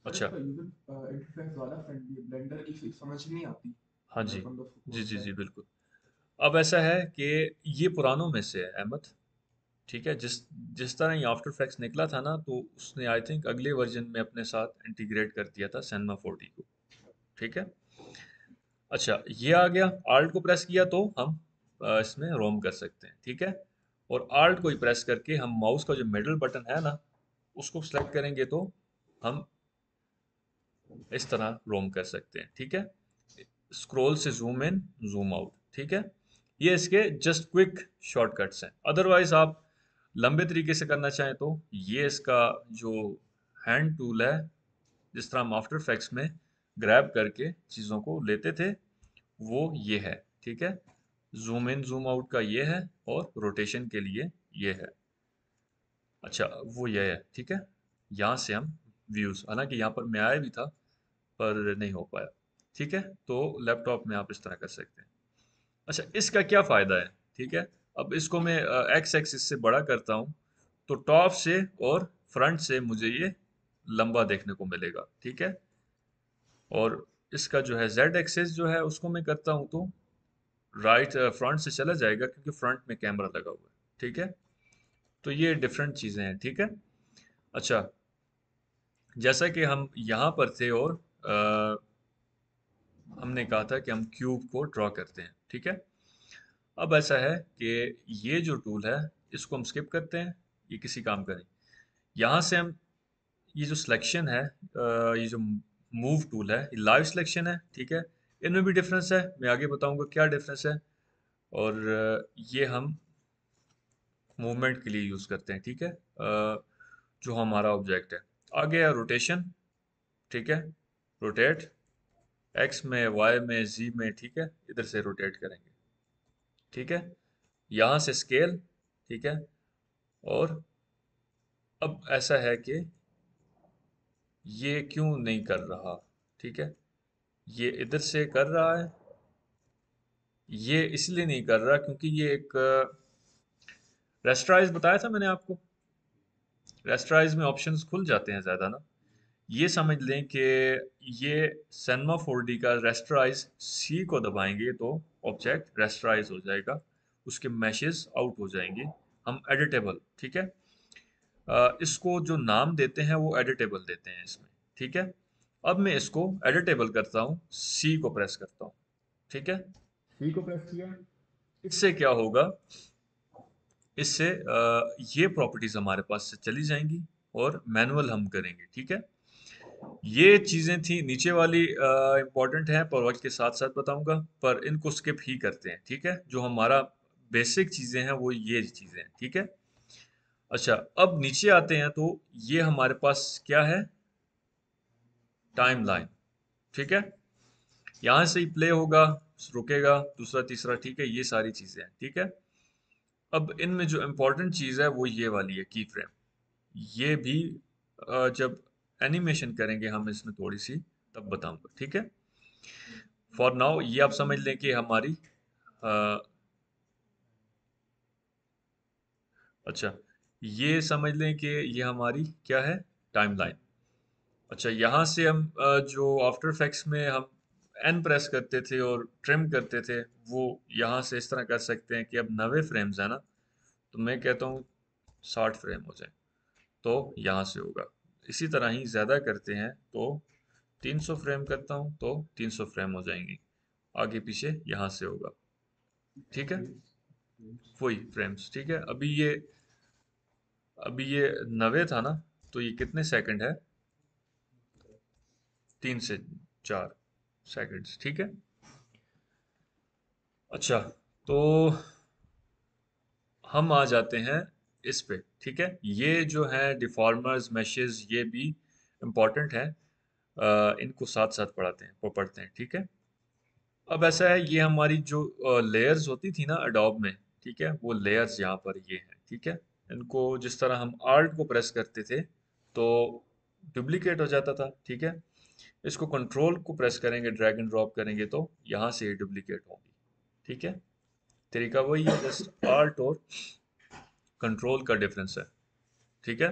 [SPEAKER 1] अच्छा।
[SPEAKER 2] इसका यूजर इंटरफेस ज़्यादा फ्रेंडली है, ब्लेंडर की समझ नहीं आती
[SPEAKER 1] हाँ जी,
[SPEAKER 2] जब बंदा उसको
[SPEAKER 1] जी जी
[SPEAKER 2] खोलता
[SPEAKER 1] जी,
[SPEAKER 2] है।
[SPEAKER 1] बिल्कुल। अब ऐसा है कि ये पुरानों में से है, अहमद, ठीक है। जिस जिस तरह ये आफ्टर इफेक्ट्स निकला था ना, तो उसने आई थिंक अगले वर्जन में अपने साथ इंटीग्रेट कर दिया था सिनेमा 40 को, ठीक है। अच्छा, ये आ गया। आल्ट को प्रेस किया तो हम इसमें रोम कर सकते हैं, ठीक है। और आल्ट को ही प्रेस करके हम माउस का जो मिडल बटन है ना, उसको सेलेक्ट करेंगे तो हम इस तरह रोम कर सकते हैं, ठीक है। स्क्रॉल से जूम इन, जूम आउट, ठीक है। ये इसके जस्ट क्विक शॉर्टकट्स हैं। अदरवाइज आप लंबे तरीके से करना चाहें तो ये इसका जो हैंड टूल है, जिस तरह हम आफ्टर इफेक्ट्स में ग्रैब करके चीज़ों को लेते थे, वो ये है, ठीक है। जूम इन जूम आउट का ये है, और रोटेशन के लिए ये है। अच्छा, वो ये है, ठीक है। यहाँ से हम व्यूज़, हालांकि यहाँ पर मैं आया भी था पर नहीं हो पाया, ठीक है। तो लैपटॉप में आप इस तरह कर सकते हैं। अच्छा, इसका क्या फ़ायदा है, ठीक है। अब इसको मैं एक्स एक्सिस से बड़ा करता हूँ तो टॉप से और फ्रंट से मुझे ये लंबा देखने को मिलेगा, ठीक है। और इसका जो है जेड एक्सिस जो है उसको मैं करता हूँ तो राइट फ्रंट से चला जाएगा क्योंकि फ्रंट में कैमरा लगा हुआ है, ठीक है। तो ये डिफरेंट चीज़ें हैं, ठीक है। अच्छा, जैसा कि हम यहाँ पर थे और हमने कहा था कि हम क्यूब को ड्रॉ करते हैं, ठीक है। अब ऐसा है कि ये जो टूल है इसको हम स्किप करते हैं, ये किसी काम का नहीं। यहाँ से हम ये जो सिलेक्शन है, ये जो मूव टूल है, ये लाइव सिलेक्शन है, ठीक है। इनमें भी डिफरेंस है, मैं आगे बताऊंगा क्या डिफरेंस है। और ये हम मूवमेंट के लिए यूज़ करते हैं, ठीक है। जो हमारा ऑब्जेक्ट है। आगे है रोटेशन, ठीक है। रोटेट एक्स में, वाई में, जी में, ठीक है। इधर से रोटेट करेंगे, ठीक है। यहाँ से स्केल, ठीक है। और अब ऐसा है कि ये क्यों नहीं कर रहा, ठीक है। ये इधर से कर रहा है, ये इसलिए नहीं कर रहा क्योंकि ये एक रेस्टराइज बताया था मैंने आपको। रेस्टराइज में ऑप्शंस खुल जाते हैं ज़्यादा ना। ये समझ लें कि ये सेनमा 4D का रेस्टराइज सी को दबाएंगे तो ऑब्जेक्ट रेस्टराइज हो जाएगा, उसके मैशेस आउट हो जाएंगे। हम एडिटेबल, ठीक है। इसको जो नाम देते हैं वो एडिटेबल देते हैं इसमें, ठीक है। अब मैं इसको एडिटेबल करता हूँ, सी को प्रेस करता हूँ, ठीक है। सी को प्रेस किया, इससे क्या होगा, इससे ये प्रॉपर्टीज हमारे पास से चली जाएंगी और मैनुअल हम करेंगे, ठीक है। ये चीज़ें थी नीचे वाली, इंपॉर्टेंट है पर वक्त के साथ साथ बताऊंगा, पर इनको स्किप ही करते हैं, ठीक है। जो हमारा बेसिक चीज़ें हैं वो ये चीज़ें हैं, ठीक है। अच्छा, अब नीचे आते हैं तो ये हमारे पास क्या है, टाइम लाइन, ठीक है। यहाँ से ही प्ले होगा, रुकेगा, दूसरा तीसरा, ठीक है। ये सारी चीज़ें हैं, ठीक है। अब इनमें जो इम्पोर्टेंट चीज़ है वो ये वाली है, की फ्रेम। ये भी जब एनिमेशन करेंगे हम इसमें थोड़ी सी, तब बताऊंगा, ठीक है। फॉर नाउ ये आप समझ लें कि हमारी अ, अच्छा, ये समझ लें कि ये हमारी क्या है, टाइमलाइन। अच्छा, यहाँ से हम जो आफ्टर इफेक्ट्स में हम एन प्रेस करते थे और ट्रिम करते थे, वो यहाँ से इस तरह कर सकते हैं कि अब 90 फ्रेम्स है ना, तो मैं कहता हूँ 60 फ्रेम हो जाए, तो यहाँ से होगा। इसी तरह ही ज़्यादा करते हैं तो 300 फ्रेम करता हूँ तो 300 फ्रेम हो जाएंगी, आगे पीछे यहाँ से होगा, ठीक है। वही फ्रेम्स, ठीक है। अभी ये 90 था ना, तो ये कितने सेकंड है, 3 से 4 सेकंड्स, ठीक है। अच्छा, तो हम आ जाते हैं इस पे, ठीक है। ये जो है डिफॉर्मर्स, मैशेस, ये भी इम्पोर्टेंट है। इनको साथ साथ पढ़ते हैं, ठीक है। अब ऐसा है, ये हमारी जो लेयर्स होती थी ना एडोब में, ठीक है, वो लेयर्स यहाँ पर ये हैं, ठीक है। इनको जिस तरह हम आल्ट को प्रेस करते थे तो डुप्लीकेट हो जाता था, ठीक है। इसको कंट्रोल को प्रेस करेंगे, ड्रैग एंड ड्रॉप करेंगे तो यहाँ से ये डुप्लीकेट होंगी, ठीक है। तरीका वही है, जस्ट आल्ट और कंट्रोल का डिफरेंस है, ठीक है।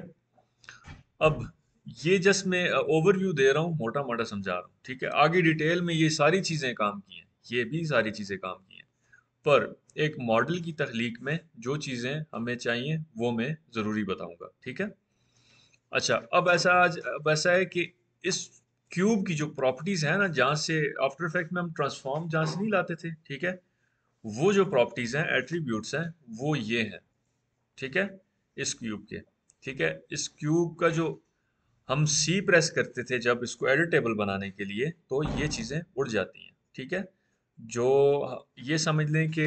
[SPEAKER 1] अब ये जस्ट मैं ओवरव्यू दे रहा हूँ, मोटा मोटा समझा रहा हूँ, ठीक है। आगे डिटेल में ये सारी चीज़ें काम की हैं, ये भी सारी चीज़ें काम की हैं, पर एक मॉडल की तख्लीक में जो चीज़ें हमें चाहिए वो मैं ज़रूरी बताऊंगा, ठीक है। अच्छा, अब ऐसा है कि इस क्यूब की जो प्रॉपर्टीज़ है ना, जहाँ से आफ्टर इफेक्ट में हम ट्रांसफॉर्म जहाँ से नहीं लाते थे, ठीक है, वो जो प्रॉपर्टीज़ हैं, एट्रीब्यूट्स हैं, वो ये हैं, ठीक है। इस क्यूब के, ठीक है। इस क्यूब का जो हम सी प्रेस करते थे जब इसको एडिटेबल बनाने के लिए, तो ये चीज़ें उड़ जाती हैं, ठीक है। जो ये समझ लें कि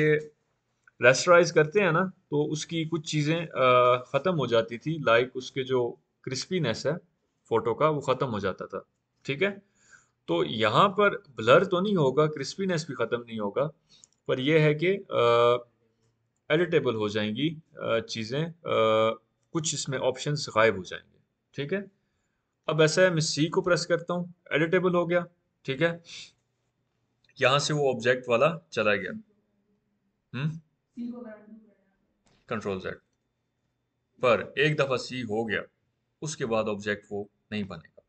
[SPEAKER 1] रेस्टराइज करते हैं ना, तो उसकी कुछ चीज़ें ख़त्म हो जाती थी, लाइक उसके जो क्रिस्पीनेस है फोटो का, वो ख़त्म हो जाता था, ठीक है। तो यहाँ पर ब्लर तो नहीं होगा, क्रिस्पीनेस भी ख़त्म नहीं होगा, पर यह है कि एडिटेबल हो जाएंगी चीज़ें, कुछ इसमें ऑप्शंस गायब हो जाएंगे, ठीक है। अब ऐसा है, मैं सी को प्रेस करता हूँ, एडिटेबल हो गया, ठीक है। यहाँ से वो ऑब्जेक्ट वाला चला गया, कंट्रोल जेड। पर एक दफ़ा सी हो गया, उसके बाद ऑब्जेक्ट वो नहीं बनेगा।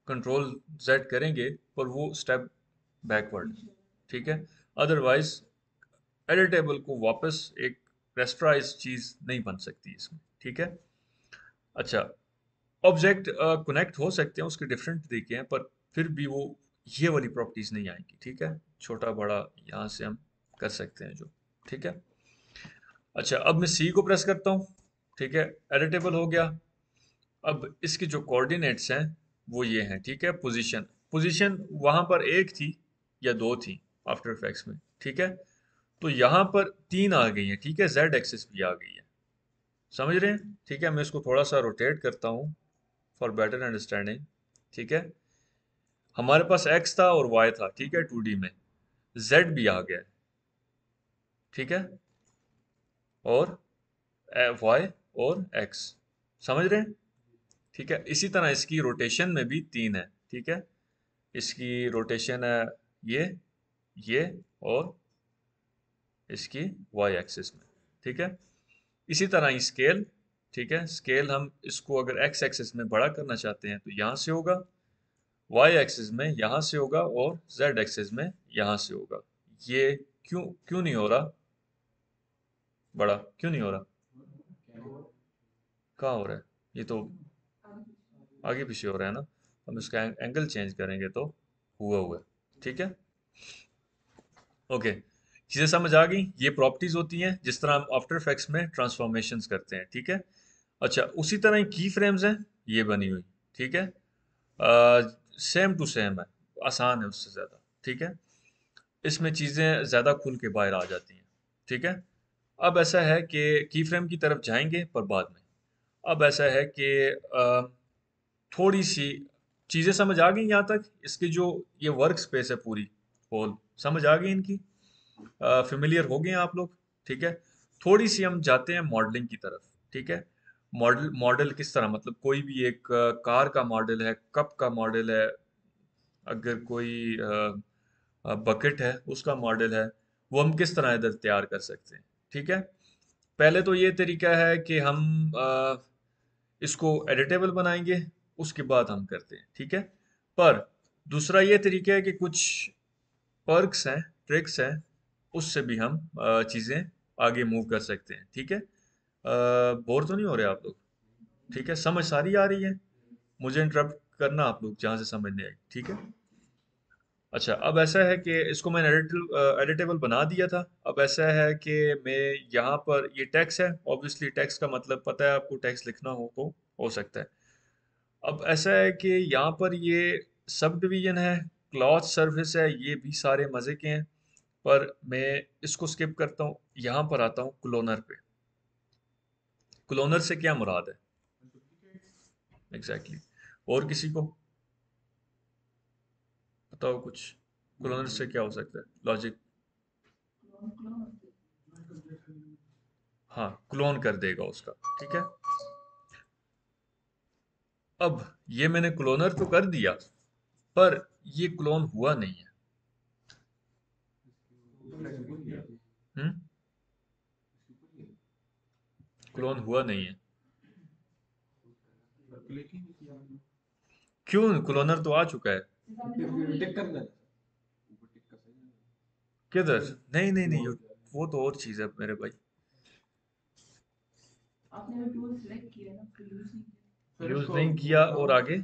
[SPEAKER 1] कंट्रोल जेड करेंगे पर वो स्टेप बैकवर्ड, ठीक है। अदरवाइज एडिटेबल को वापस एक रेस्टराइज चीज नहीं बन सकती इसमें, ठीक है। अच्छा, ऑब्जेक्ट कनेक्ट हो सकते हैं, उसके डिफरेंट तरीके हैं, पर फिर भी वो ये वाली प्रॉपर्टीज नहीं आएंगी, ठीक है। छोटा बड़ा यहाँ से हम कर सकते हैं जो, ठीक है। अच्छा, अब मैं सी को प्रेस करता हूँ, ठीक है, एडिटेबल हो गया। अब इसके जो कोऑर्डिनेट्स हैं वो ये हैं, ठीक है। पोजीशन, पोजीशन वहां पर एक थी या दो थी आफ्टर इफेक्ट्स में, ठीक है। तो यहाँ पर तीन आ गई हैं, ठीक है, जेड एक्सिस भी आ गई है, समझ रहे हैं, ठीक है। मैं इसको थोड़ा सा रोटेट करता हूँ फॉर बेटर अंडरस्टैंडिंग, ठीक है। हमारे पास एक्स था और वाई था, ठीक है, 2D में। जेड भी आ गया है, ठीक है, और वाई और एक्स, समझ रहे हैं, ठीक है। इसी तरह इसकी रोटेशन में भी तीन है, ठीक है। इसकी रोटेशन है ये ये और इसकी वाई एक्सिस में, ठीक है। इसी तरह ही स्केल, ठीक है, स्केल हम इसको अगर एक्स एक्सिस में बड़ा करना चाहते हैं तो यहाँ से होगा, वाई एक्सिस में यहाँ से होगा और जेड एक्सिस में यहाँ से होगा। ये क्यों क्यों नहीं हो रहा बड़ा, क्यों नहीं हो रहा, कहाँ हो रहा है, ये तो आगे पीछे हो रहा है ना। हम इसका एंगल चेंज करेंगे तो हुआ हुआ है, ठीक है। ओके, चीज़ें समझ आ गई। ये प्रॉपर्टीज होती हैं जिस तरह हम आफ्टर इफेक्ट्स में ट्रांसफॉर्मेशंस करते हैं, ठीक है। अच्छा, उसी तरह की फ्रेम्स हैं ये बनी हुई, ठीक है। सेम टू सेम है, आसान है उससे ज़्यादा, ठीक है। इसमें चीज़ें ज़्यादा खुल के बाहर आ जाती हैं, ठीक है। अब ऐसा है कि की फ्रेम की तरफ जाएंगे पर बाद में। अब ऐसा है कि थोड़ी सी चीज़ें समझ आ गई यहाँ तक, इसकी जो ये वर्क स्पेस है पूरी होल समझ आ गई इनकी, फेमिलियर हो गए हैं आप लोग, ठीक है। थोड़ी सी हम जाते हैं मॉडलिंग की तरफ, ठीक है। मॉडल मॉडल किस तरह, मतलब कोई भी एक कार का मॉडल है, कप का मॉडल है, अगर कोई बकेट है उसका मॉडल है, वो हम किस तरह इधर तैयार कर सकते हैं, ठीक है। पहले तो ये तरीका है कि हम इसको एडिटेबल बनाएंगे, उसके बाद हम करते हैं, ठीक है। पर दूसरा ये तरीका है कि कुछ पर्क्स हैं, ट्रिक्स हैं, उससे भी हम चीज़ें आगे मूव कर सकते हैं, ठीक है। बोर तो नहीं हो रहे आप लोग, ठीक है, समझ सारी आ रही है। मुझे इंटरप्ट करना आप लोग जहाँ से समझ नहीं आई, ठीक है। अच्छा, अब ऐसा है कि इसको मैंने एडिटेबल बना दिया था। अब ऐसा है कि मैं यहाँ पर ये टेक्स्ट है, ऑब्वियसली टेक्स्ट का मतलब पता है आपको, टेक्स्ट लिखना हो तो हो सकता है। अब ऐसा है कि यहाँ पर ये सब डिवीजन है, क्लॉथ सर्विस है, ये भी सारे मज़े के हैं, पर मैं इसको स्किप करता हूँ, यहाँ पर आता हूँ क्लोनर पे। क्लोनर से क्या मुराद है एग्जैक्टली exactly? और किसी को बताओ कुछ, क्लोनर से क्या हो सकता है लॉजिक। हाँ, क्लोन कर देगा उसका, ठीक है। अब ये मैंने क्लोनर तो कर दिया, पर ये क्लोन हुआ नहीं है। हम्म, क्लोन हुआ नहीं है, क्यों, क्लोनर तो आ चुका है। किधर, नहीं नहीं नहीं, वो तो और चीज है मेरे भाई। यूज नहीं किया और आगे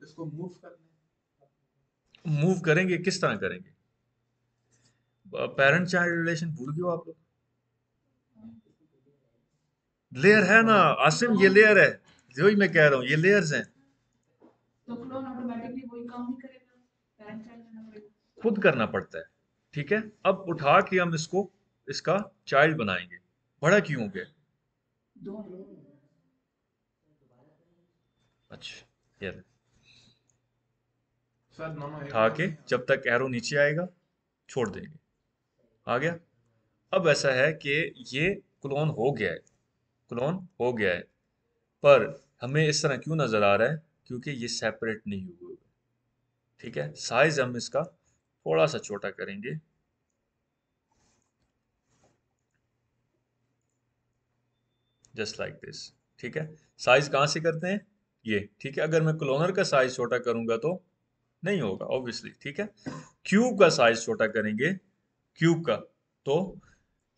[SPEAKER 2] इसको मूव करने।
[SPEAKER 1] मूव करेंगे, किस तरह करेंगे, पेरेंट चाइल्ड रिलेशन भूल गए हो आप लोग। लेयर है ना आसिम, ये लेयर है, जो ही मैं कह रहा हूँ ये लेयर्स हैं। खुद करना पड़ता है, ठीक है। अब उठा के हम इसको इसका चाइल्ड बनाएंगे, बड़ा क्यों हो गया। अच्छा, ये
[SPEAKER 2] सर दोनों एक
[SPEAKER 1] उठा
[SPEAKER 2] बार
[SPEAKER 1] के
[SPEAKER 2] में
[SPEAKER 1] जब तक एरो नीचे आएगा छोड़ देंगे, आ गया। अब ऐसा है कि ये क्लोन हो गया है, क्लोन हो गया है, पर हमें इस तरह क्यों नजर आ रहा है, क्योंकि ये सेपरेट नहीं हुए हुए, ठीक है। साइज हम इसका थोड़ा सा छोटा करेंगे, जस्ट लाइक दिस, ठीक है। साइज कहाँ से करते हैं ये, ठीक है। अगर मैं क्लोनर का साइज छोटा करूंगा तो नहीं होगा ऑब्वियसली, ठीक है। क्यूब का साइज छोटा करेंगे क्यूब का, तो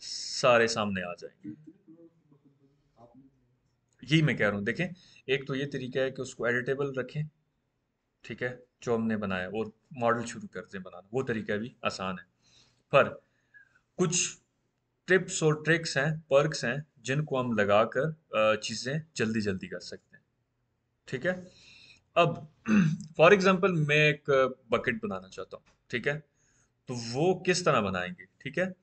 [SPEAKER 1] सारे सामने आ जाएंगे। यही मैं कह रहा हूँ, देखें, एक तो ये तरीका है कि उसको एडिटेबल रखें, ठीक है, जो हमने बनाया, और मॉडल शुरू करते हैं बनाना, वो तरीका भी आसान है। पर कुछ टिप्स और ट्रिक्स हैं, पर्क्स हैं, जिनको हम लगाकर चीज़ें जल्दी जल्दी कर सकते हैं, ठीक है। अब फॉर एग्जांपल मैं एक बकेट बनाना चाहता हूँ, ठीक है, तो वो किस तरह बनाएंगे, ठीक है।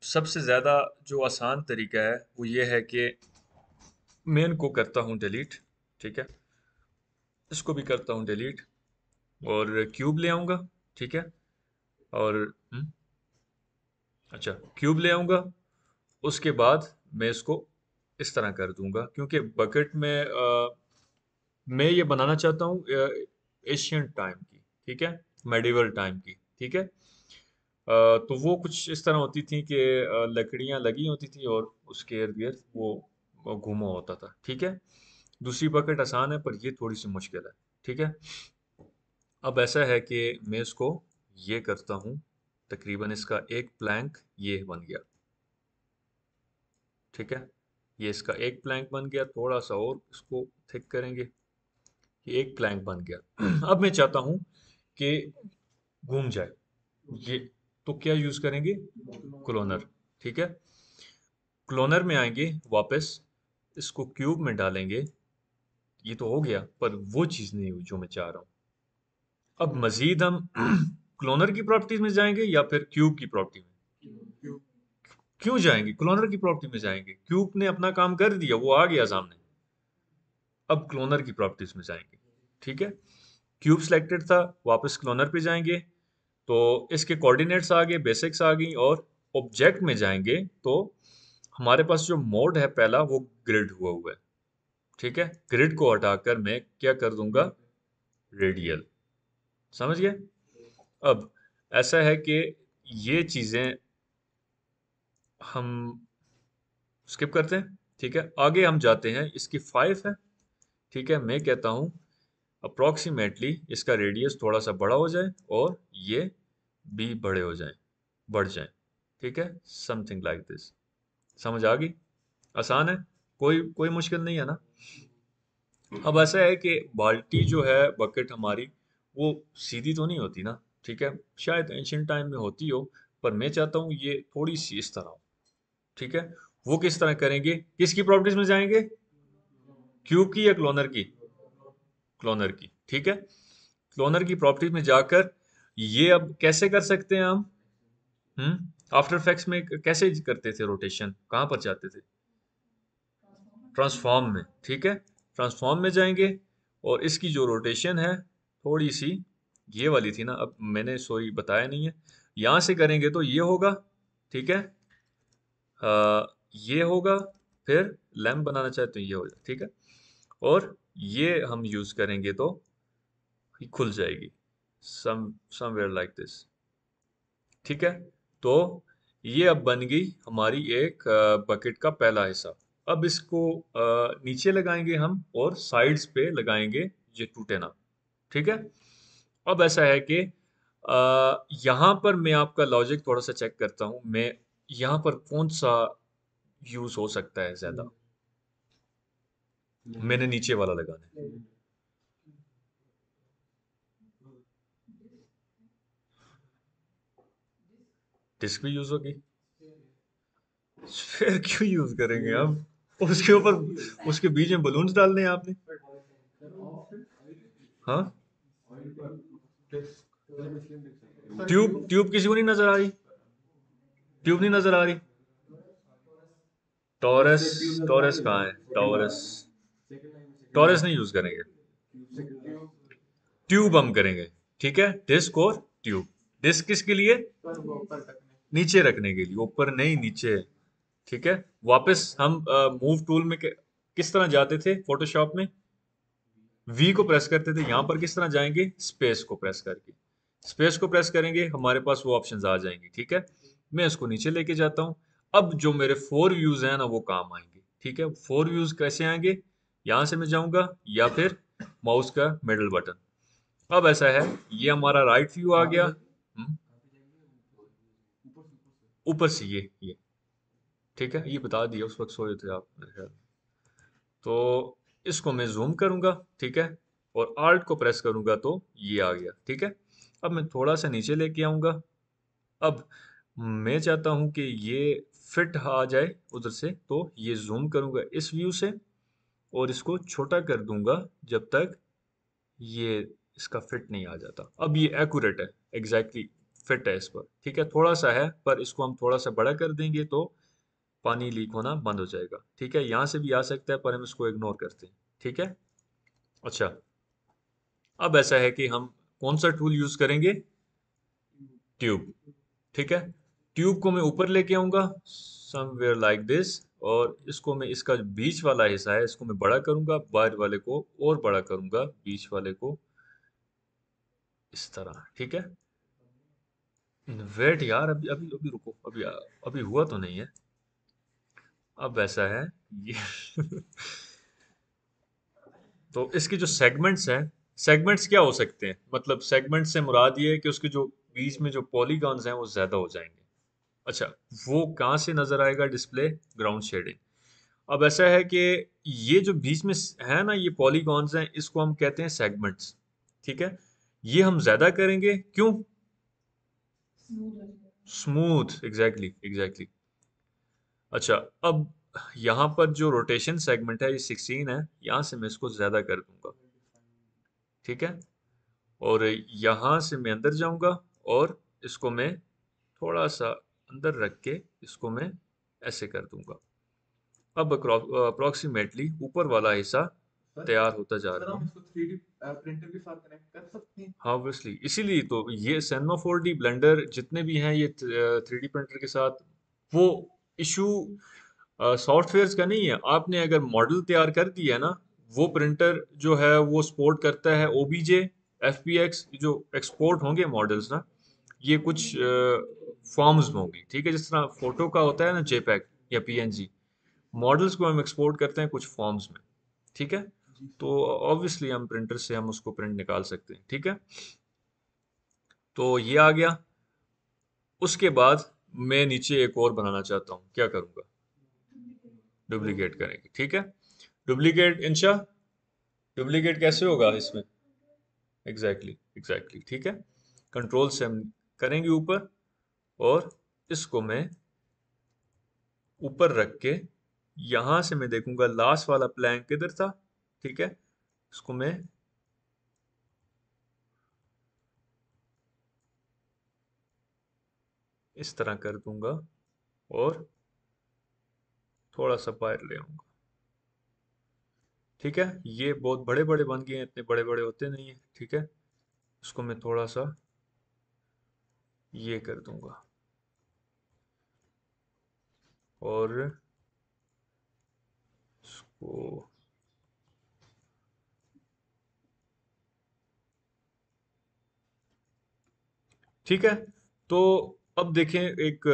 [SPEAKER 1] सबसे ज़्यादा जो आसान तरीका है वो ये है कि मैं इनको करता हूँ डिलीट, ठीक है, इसको भी करता हूँ डिलीट, और क्यूब ले आऊँगा, ठीक है, और अच्छा, क्यूब ले आऊँगा। उसके बाद मैं इसको इस तरह कर दूंगा, क्योंकि बकेट में मैं ये बनाना चाहता हूँ एशियन टाइम की, ठीक है, मेडिवल टाइम की, ठीक है। तो वो कुछ इस तरह होती थी कि लकड़ियाँ लगी होती थी और उसके इर्द गिर्द वो घुमा होता था, ठीक है। दूसरी बकेट आसान है, पर ये थोड़ी सी मुश्किल है, ठीक है। अब ऐसा है कि मैं इसको ये करता हूँ, तकरीबन इसका एक प्लैंक ये बन गया, ठीक है, ये इसका एक प्लैंक बन गया, थोड़ा सा और इसको थिक करेंगे, ये एक प्लैंक बन गया। अब मैं चाहता हूँ कि घूम जाए ये, तो क्या यूज करेंगे, क्लोनर, ठीक है। क्लोनर में आएंगे वापस, इसको क्यूब में डालेंगे, ये तो हो गया, पर वो चीज़ नहीं हुई जो मैं चाह रहा हूँ। अब मजीद हम क्लोनर की प्रॉपर्टीज में जाएंगे या फिर क्यूब की प्रॉपर्टी में, क्यों जाएंगे, क्लोनर की प्रॉपर्टी में जाएंगे, क्यूब ने अपना काम कर दिया, वो आ गया सामने। अब क्लोनर की प्रॉपर्टीज में जाएंगे, ठीक है, क्यूब सिलेक्टेड था, वापस क्लोनर पे जाएंगे, तो इसके कोऑर्डिनेट्स आ गए, बेसिक्स आ गई, और ऑब्जेक्ट में जाएंगे तो हमारे पास जो मोड है पहला वो ग्रिड हुआ है, ठीक है। ग्रिड को हटाकर मैं क्या कर दूंगा, रेडियल, समझ गए। अब ऐसा है कि ये चीजें हम स्किप करते हैं, ठीक है, आगे हम जाते हैं, इसकी 5 है, ठीक है। मैं कहता हूँ अप्रोक्सीमेटली इसका रेडियस थोड़ा सा बड़ा हो जाए और ये भी बड़े हो जाएं, बढ़ जाएं, ठीक है, समथिंग लाइक दिस। समझ आ गई, आसान है, कोई कोई मुश्किल नहीं है ना। अब ऐसा है कि बाल्टी जो है, बकेट हमारी, वो सीधी तो नहीं होती ना, ठीक है, शायद एंशियंट टाइम में होती हो, पर मैं चाहता हूँ ये थोड़ी सी इस तरह हो, ठीक है। वो किस तरह करेंगे, किसकी प्रॉपर्टीज में जाएंगे, क्यूब की या क्लोनर की, क्लोनर की, ठीक है। क्लोनर की प्रॉपर्टीज में जाकर ये अब कैसे कर सकते हैं हम, आफ्टर इफेक्ट्स में कैसे करते थे रोटेशन, कहाँ पर जाते थे, ट्रांसफॉर्म में, ठीक है, ट्रांसफॉर्म में जाएंगे, और इसकी जो रोटेशन है थोड़ी सी ये वाली थी ना, अब मैंने सॉरी बताया नहीं है, यहाँ से करेंगे तो ये होगा, ठीक है, ये होगा, फिर लैम्प बनाना चाहते हैं ये हो जाए, ठीक है, और ये हम यूज करेंगे तो ये खुल जाएगी, समवेयर लाइक दिस, ठीक है। तो ये अब बन गई हमारी एक बकेट का पहला हिस्सा। अब इसको नीचे लगाएंगे हम, और साइड्स पे लगाएंगे, ये टूटे ना, ठीक है। अब ऐसा है कि यहाँ पर मैं आपका लॉजिक थोड़ा सा चेक करता हूँ, मैं यहाँ पर कौन सा यूज हो सकता है ज्यादा, मैंने नीचे वाला लगाना है, डिस्क भी यूज होगी, फिर क्यों यूज करेंगे हम उसके ऊपर, उसके बीच में बलून्स डालने हैं आपने, हाँ। ट्यूब ट्यूब किसी को नहीं नजर आ रही, ट्यूब नहीं नजर आ रही, टॉरस, टॉरस कहाँ है, टॉरस, टॉरस नहीं यूज करेंगे, ट्यूब हम करेंगे, ठीक है, डिस्क और ट्यूब। डिस्क किसके लिए, नीचे रखने के लिए, ऊपर नहीं, नीचे, ठीक है। वापस हम मूव टूल में किस तरह जाते थे फोटोशॉप में, वी को प्रेस करते थे, यहाँ पर किस तरह जाएंगे, स्पेस को प्रेस करके, स्पेस को प्रेस करेंगे, हमारे पास वो ऑप्शंस आ जाएंगे, ठीक है। मैं इसको नीचे लेके जाता हूँ। अब जो मेरे 4 व्यूज हैं ना वो काम आएंगे, ठीक है। 4 व्यूज कैसे आएंगे, यहाँ से मैं जाऊंगा, या फिर माउस का मिडल बटन। अब ऐसा है, ये हमारा राइट व्यू आ गया, ऊपर से ये ठीक है, ये बता दिया उस वक्त सोए थे आप मेरे ख्याल में। तो इसको मैं जूम करूंगा, ठीक है, और आल्ट को प्रेस करूंगा तो ये आ गया, ठीक है। अब मैं थोड़ा सा नीचे लेके आऊंगा। अब मैं चाहता हूं कि ये फिट आ जाए उधर से, तो ये जूम करूंगा इस व्यू से और इसको छोटा कर दूंगा जब तक ये इसका फिट नहीं आ जाता। अब ये एक्यूरेट है, एग्जैक्टली फिट है इस पर, ठीक है। थोड़ा सा है, पर इसको हम थोड़ा सा बड़ा कर देंगे तो पानी लीक होना बंद हो जाएगा, ठीक है। यहाँ से भी आ सकता है पर हम इसको इग्नोर करते हैं, ठीक है। अच्छा, अब ऐसा है कि हम कौन सा टूल यूज करेंगे? ट्यूब, ठीक है। ट्यूब को मैं ऊपर लेके आऊंगा समवेयर लाइक दिस, और इसको मैं, इसका जो बीच वाला हिस्सा है इसको मैं बड़ा करूंगा, बाहर वाले को और बड़ा करूंगा, बीच वाले को इस तरह, ठीक है। वेट यार, अभी अभी अभी रुको, अभी अभी हुआ तो नहीं है। अब ऐसा है ये तो इसके जो सेगमेंट्स हैं, सेगमेंट्स क्या हो सकते हैं, मतलब सेगमेंट से मुराद ये है कि उसके जो बीच में जो पॉलीगॉन्स हैं वो ज्यादा हो जाएंगे। अच्छा, वो कहाँ से नजर आएगा? Display ground shading. अब ऐसा है कि ये जो बीच में है ना, ये पॉलीगॉन्स हैं, इसको हम कहते हैं सेगमेंट्स, ठीक है। ये हम ज्यादा करेंगे, क्यों? Smooth, exactly exactly. अच्छा, अब यहाँ पर जो रोटेशन सेगमेंट है ये 16 है, यहाँ से मैं इसको ज्यादा कर दूंगा, ठीक है। और यहाँ से मैं अंदर जाऊंगा और इसको मैं थोड़ा सा अंदर रख के इसको मैं ऐसे कर दूंगा। अब अप्रोक्सीमेटली ऊपर वाला हिस्सा
[SPEAKER 2] सर
[SPEAKER 1] तैयार होता जा
[SPEAKER 2] सर
[SPEAKER 1] रहा
[SPEAKER 2] हम
[SPEAKER 1] है।
[SPEAKER 2] इसको 3D प्रिंटर के साथ कनेक्ट कर सकते हैं?
[SPEAKER 1] हाँ ऑब्वियसली, इसीलिए तो ये सेनमा 4D ब्लेंडर जितने भी हैं ये 3D प्रिंटर के साथ, वो इशू सॉफ्टवेयर्स का नहीं है। आपने अगर मॉडल तैयार कर दिया है ना, वो प्रिंटर जो है वो सपोर्ट करता है ओबीजे, एफपीएक्स, जो एक्सपोर्ट होंगे मॉडल्स ना, ये कुछ फॉर्म्स में होंगी, ठीक है। जिस तरह फोटो का होता है ना, जेपैग या पीएनजी, मॉडल्स को हम एक्सपोर्ट करते हैं कुछ फॉर्म्स में, ठीक है।
[SPEAKER 2] जी
[SPEAKER 1] तो
[SPEAKER 2] सर।
[SPEAKER 1] ऑब्वियसली हम प्रिंटर से हम उसको प्रिंट निकाल सकते हैं, ठीक है। तो ये आ गया। उसके बाद मैं नीचे एक और बनाना चाहता हूँ, क्या करूँगा? डुप्लीकेट करेंगे, ठीक है। डुप्लीकेट इंशा, डुप्लीकेट कैसे होगा इसमें? एग्जैक्टली एग्जैक्टली, ठीक है। कंट्रोल से हम करेंगे ऊपर, और इसको मैं ऊपर रख के यहां से मैं देखूंगा लास्ट वाला प्लैंक किधर था, ठीक है। इसको मैं इस तरह कर दूंगा और थोड़ा सा बाहर ले आऊंगा, ठीक है। ये बहुत बड़े बड़े बन गए हैं, इतने बड़े बड़े होते नहीं है, ठीक है। इसको मैं थोड़ा सा ये कर दूंगा और इसको, ठीक है। तो अब देखें, एक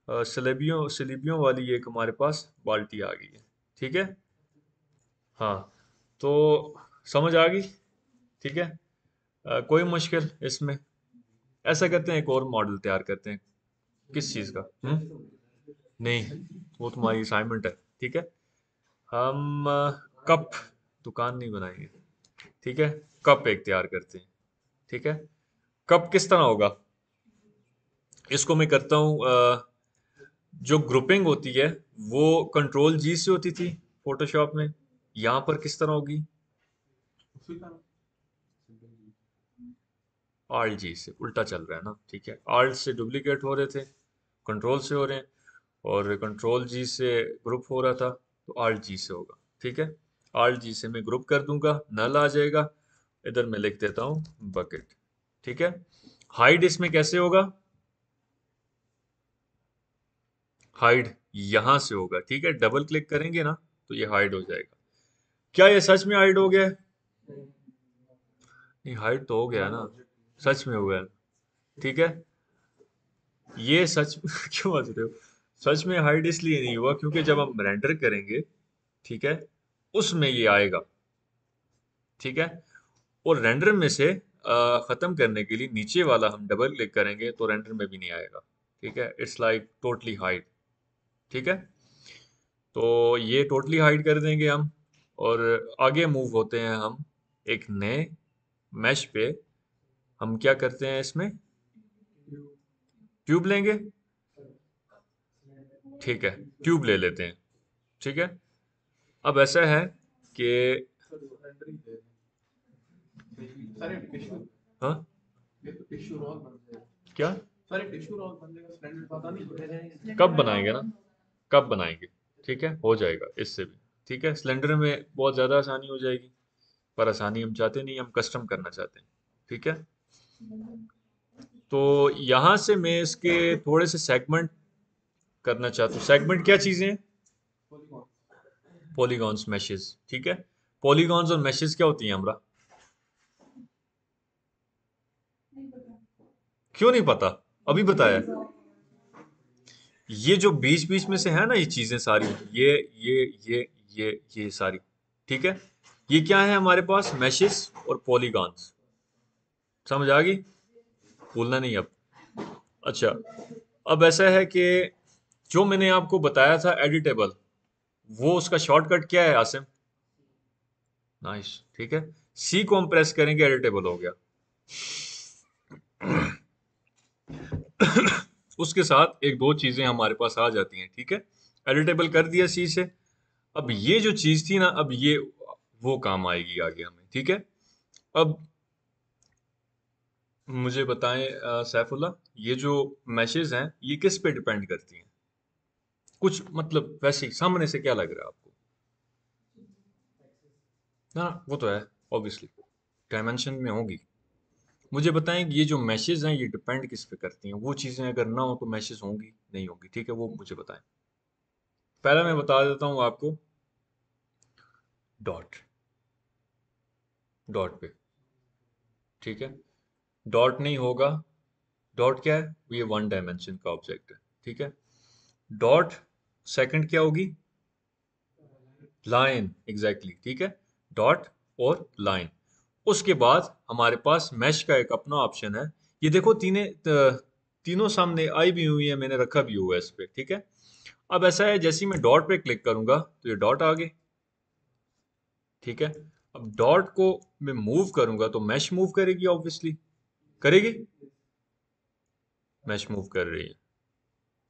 [SPEAKER 1] सलेबियों सलीबियों वाली एक हमारे पास बाल्टी आ गई है, ठीक है। हाँ, तो समझ आ गई, ठीक है। कोई मुश्किल इसमें? ऐसा करते हैं, एक और मॉडल तैयार करते हैं। किस चीज़ का? नहीं, वो तुम्हारी असाइनमेंट है, ठीक है। हम कप, दुकान नहीं बनाएंगे, ठीक है। कप एक तैयार करते हैं, ठीक है। कप किस तरह होगा? इसको मैं करता हूँ, जो ग्रुपिंग होती है वो कंट्रोल जी से होती थी फोटोशॉप में, यहाँ पर किस तरह होगी?
[SPEAKER 2] उसी तरह।
[SPEAKER 1] आल्ट जी से। उल्टा चल रहा है ना, ठीक है। आल्ट से डुप्लीकेट हो रहे थे, कंट्रोल से हो रहे हैं, और कंट्रोल जी से ग्रुप हो रहा था, तो आल्ट जी से होगा, ठीक है। आल्ट जी से मैं ग्रुप कर दूंगा, नल आ जाएगा। इधर मैं लिख देता हूँ बकेट, ठीक है। हाइड इसमें कैसे होगा? हाइड यहां से होगा, ठीक है। डबल क्लिक करेंगे ना तो ये हाइड हो जाएगा। क्या ये सच में हाइड हो गया है? नहीं, हाइड तो हो गया ना, सच में हो गया, ठीक है। ये सच क्यों हंस रहे हो? सच में हाइड इसलिए नहीं हुआ क्योंकि जब हम रेंडर करेंगे, ठीक है, उसमें ये आएगा, ठीक है। और रेंडर में से खत्म करने के लिए नीचे वाला हम डबल क्लिक करेंगे तो रेंडर में भी नहीं आएगा, ठीक है, इट्स लाइक टोटली हाइड। ठीक है, तो ये टोटली हाइड कर देंगे हम, और आगे मूव होते हैं हम एक नए मैश पे। हम क्या करते हैं इसमें, ट्यूब लेंगे। ठीक है, ट्यूब ले लेते हैं। ठीक है, अब ऐसा है कि
[SPEAKER 2] सर वो rendering दे दें। सारे टिश्यू,
[SPEAKER 1] हाँ
[SPEAKER 2] ये तो टिश्यू रोल बन जाएगा।
[SPEAKER 1] क्या,
[SPEAKER 2] सारे टिश्यू रोल बन जाएगा, स्टैंडर्ड पता नहीं पड़ेगा।
[SPEAKER 1] कब बनाएंगे ना, कब बनाएंगे। ठीक है, हो जाएगा इससे भी। ठीक है, सिलेंडर में बहुत ज़्यादा आसानी हो जाएगी, पर आसानी हम चाहते नहीं, हम कस्टम करना चाहते हैं। ठीक है, तो यहाँ से मैं इसके थोड़े से सेगमेंट करना चाहता हूँ। सेगमेंट क्या चीज़ें हैं,
[SPEAKER 2] पॉलीगॉन।
[SPEAKER 1] Polygons, meshes. ठीक है, पॉलीगॉन्स और मैशेस क्या होती हैं हमरा, क्यों नहीं पता, अभी बताया। ये जो बीच बीच में से है ना ये चीजें सारी, ये ये ये सारी, ठीक है, ये क्या है हमारे पास, मैशेस और पॉलीगॉन्स। समझ आ गई, भूलना नहीं अब। अच्छा, अब ऐसा है कि जो मैंने आपको बताया था एडिटेबल, वो उसका शॉर्टकट क्या है आसिम, नाइस। ठीक है, सी को हम प्रेस करेंगे, एडिटेबल हो गया। उसके साथ एक दो चीजें हमारे पास आ जाती हैं। ठीक है, एडिटेबल कर दिया सी से। अब ये जो चीज थी ना, अब ये वो काम आएगी आगे हमें। ठीक है, अब मुझे बताएं सैफुल्ला, ये जो मैशेज हैं ये किस पे डिपेंड करती हैं, कुछ मतलब वैसे ही सामने से क्या लग रहा है आपको, ना वो तो है ऑब्वियसली डायमेंशन में होगी। मुझे बताएं कि ये जो मैशेज हैं ये डिपेंड किस पे करती हैं, वो चीजें अगर ना हो तो मैशेज होंगी नहीं होंगी। ठीक है, वो मुझे बताएं। पहला मैं बता देता हूँ आपको, डॉट, डॉट पे। ठीक है, डॉट नहीं होगा, डॉट क्या है, ये वन डायमेंशन का ऑब्जेक्ट है। ठीक है, डॉट सेकंड क्या होगी, लाइन, एग्जैक्टली। ठीक है, डॉट और लाइन। उसके बाद हमारे पास मैश का एक अपना ऑप्शन है। ये देखो तीनों सामने आई भी हुई है, मैंने रखा भी हुआ है इस पे। ठीक है, अब ऐसा है जैसे ही मैं डॉट पे क्लिक करूंगा तो ये डॉट आ गए। ठीक है, अब डॉट को मैं मूव करूंगा तो मैश मूव करेगी, ऑब्वियसली करेगी, मैश मूव कर रही है।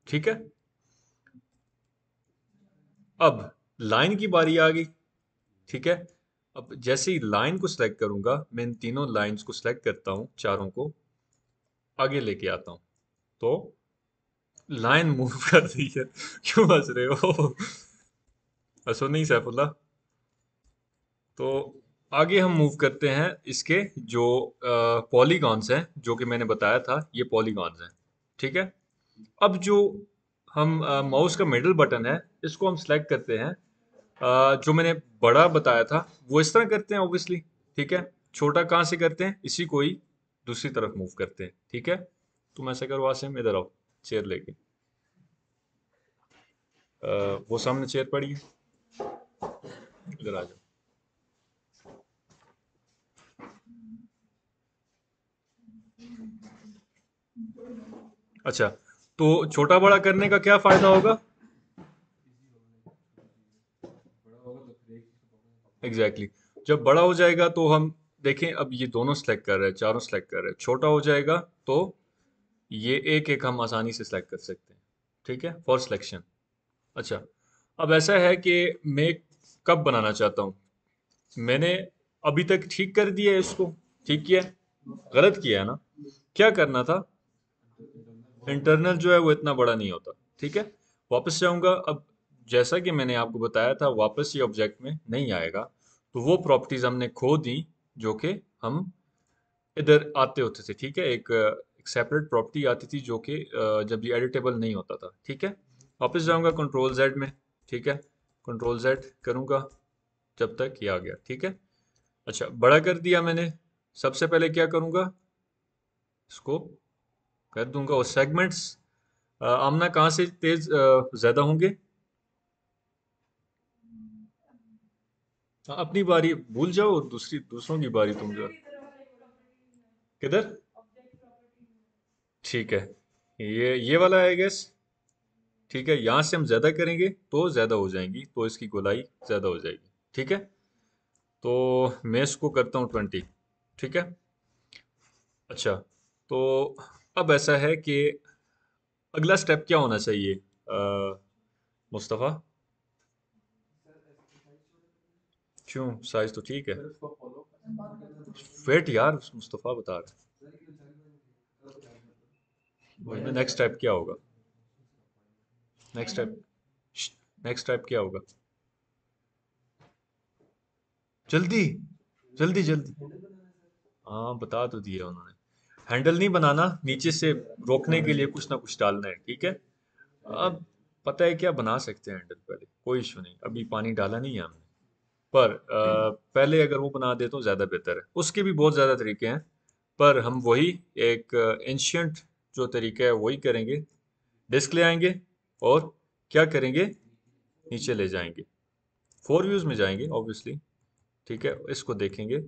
[SPEAKER 1] ठीक है, अब लाइन की बारी आ गई। ठीक है, अब जैसे ही लाइन को सिलेक्ट करूंगा, मैं इन तीनों लाइंस को सिलेक्ट करता हूं, चारों को आगे लेके आता हूं, तो लाइन मूव कर रही है। क्यों हंस रहे हो, हंसो नहीं सैफुल्ला। तो आगे हम मूव करते हैं इसके जो पॉलीगॉन्स हैं, जो कि मैंने बताया था ये पॉलीगॉन्स हैं। ठीक है, अब जो हम माउस का मिडल बटन है इसको हम सेलेक्ट करते हैं। जो मैंने बड़ा बताया था वो इस तरह करते हैं ऑब्वियसली। ठीक है, छोटा कहाँ से करते हैं, इसी को ही दूसरी तरफ मूव करते हैं। ठीक है, तुम ऐसा करो आसिम, इधर आओ चेयर लेके। वो सामने चेयर पड़ी है, इधर आ जाओ। अच्छा, तो छोटा बड़ा करने का क्या फायदा होगा, एग्जैक्टली exactly। जब बड़ा हो जाएगा तो हम देखें, अब ये दोनों सेलेक्ट कर रहे हैं, चारों सेलेक्ट कर रहे हैं, छोटा हो जाएगा तो ये एक एक हम आसानी से सिलेक्ट कर सकते हैं। ठीक है, फॉर सिलेक्शन। अच्छा, अब ऐसा है कि मैं कब बनाना चाहता हूँ, मैंने अभी तक ठीक कर दिया है इसको, ठीक किया है, गलत किया है ना, क्या करना था, इंटरनल जो है वो इतना बड़ा नहीं होता। ठीक है, वापस जाऊंगा। अब जैसा कि मैंने आपको बताया था, वापस ये ऑब्जेक्ट में नहीं आएगा, तो वो प्रॉपर्टीज हमने खो दी जो कि हम इधर आते होते थे। ठीक है, एक सेपरेट प्रॉपर्टी आती थी जो कि जब ये एडिटेबल नहीं होता था। ठीक है, वापस जाऊंगा कंट्रोल जेड में। ठीक है, कंट्रोल जेड करूंगा जब तक ये आ गया। ठीक है, अच्छा बड़ा कर दिया मैंने, सबसे पहले क्या करूंगा, इसको कर दूंगा। और सेगमेंट्स आमना कहाँ से तेज ज्यादा होंगे, अपनी बारी भूल जाओ, दूसरों की बारी तुम जो, किधर, ठीक है, ये वाला है गेस। ठीक है, यहाँ से हम ज़्यादा करेंगे तो ज़्यादा हो जाएंगी, तो इसकी गोलाई ज़्यादा हो जाएगी। ठीक है, तो मैं इसको करता हूँ 20। ठीक है, अच्छा, तो अब ऐसा है कि अगला स्टेप क्या होना चाहिए मुस्तफ़ा? क्यों, साइज तो ठीक है। वेट यार, मुस्तफ़ा बता रहा है वही ना, नेक्स्ट स्टेप क्या होगा? नेक्स्ट स्टेप, नेक्स्ट स्टेप क्या होगा? जल्दी, जल्दी जल्दी। हाँ, बता तो दिया उन्होंने। हैंडल नहीं बनाना, नीचे से रोकने के लिए कुछ ना कुछ डालना है। ठीक है, अब पता है क्या बना सकते हैं हैंडल, पहले कोई इशू नहीं, अभी पानी डाला नहीं है हमने। पर पहले अगर वो बना दे तो ज़्यादा बेहतर है। उसके भी बहुत ज़्यादा तरीके हैं, पर हम वही एक एंशियंट जो तरीका है वही करेंगे। डिस्क ले आएंगे और क्या करेंगे, नीचे ले जाएंगे, फोर व्यूज़ में जाएंगे ऑब्वियसली। ठीक है, इसको देखेंगे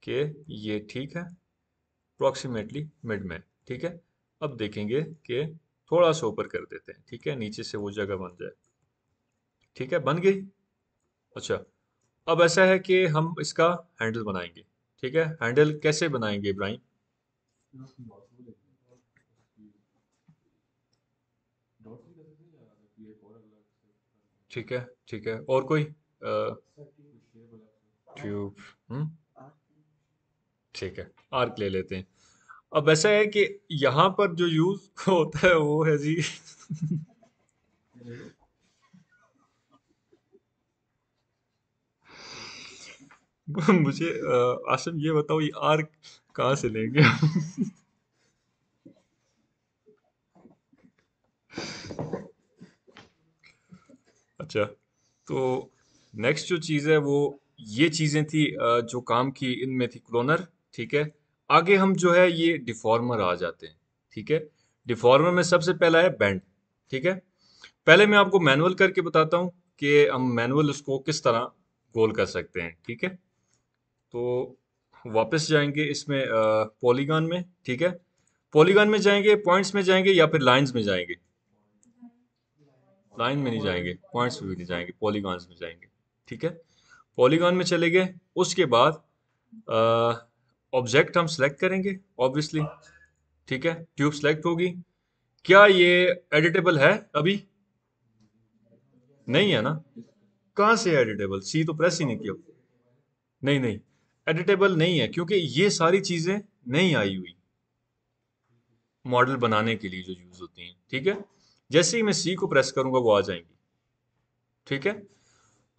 [SPEAKER 1] कि ये ठीक है, अप्रॉक्सीमेटली मिड में। ठीक है, अब देखेंगे कि थोड़ा सा ऊपर कर देते हैं। ठीक है, नीचे से वो जगह बन जाए। ठीक है, बन गई। अच्छा, अब ऐसा है कि हम इसका हैंडल बनाएंगे। ठीक है, हैंडल कैसे बनाएंगे इब्राहिम? ठीक है, ठीक है, और कोई ट्यूब? हम्म, ठीक है, आर्क ले लेते हैं। अब ऐसा है कि यहाँ पर जो यूज होता है वो है जी मुझे आसिम ये बताओ, ये आर्क कहाँ से लेंगे हम? अच्छा, तो नेक्स्ट जो चीज़ है वो ये चीज़ें थी जो काम की, इनमें थी क्लोनर। ठीक है, आगे हम जो है ये डिफॉर्मर आ जाते हैं। ठीक है, डिफॉर्मर में सबसे पहला है बेंड। ठीक है, पहले मैं आपको मैनुअल करके बताता हूँ कि हम मैनुअल उसको किस तरह गोल कर सकते हैं। ठीक है, तो वापस जाएंगे इसमें पॉलीगॉन में। ठीक है, पॉलीगॉन में जाएंगे, पॉइंट्स में जाएंगे या फिर लाइंस में जाएंगे? लाइन में नहीं जाएंगे, पॉइंट्स में भी नहीं जाएंगे, पॉलीगॉन्स में जाएंगे। ठीक है, पॉलीगॉन में चले गए, उसके बाद ऑब्जेक्ट हम सेलेक्ट करेंगे ऑब्वियसली। ठीक है, ट्यूब सेलेक्ट होगी। क्या ये एडिटेबल है अभी? नहीं है ना? कहाँ से एडिटेबल, सी तो प्रेस ही नहीं किया। नहीं नहीं, एडिटेबल नहीं है क्योंकि ये सारी चीजें नहीं आई हुई मॉडल बनाने के लिए जो यूज होती हैं। ठीक है, जैसे ही मैं सी को प्रेस करूंगा वो आ जाएंगी। ठीक है,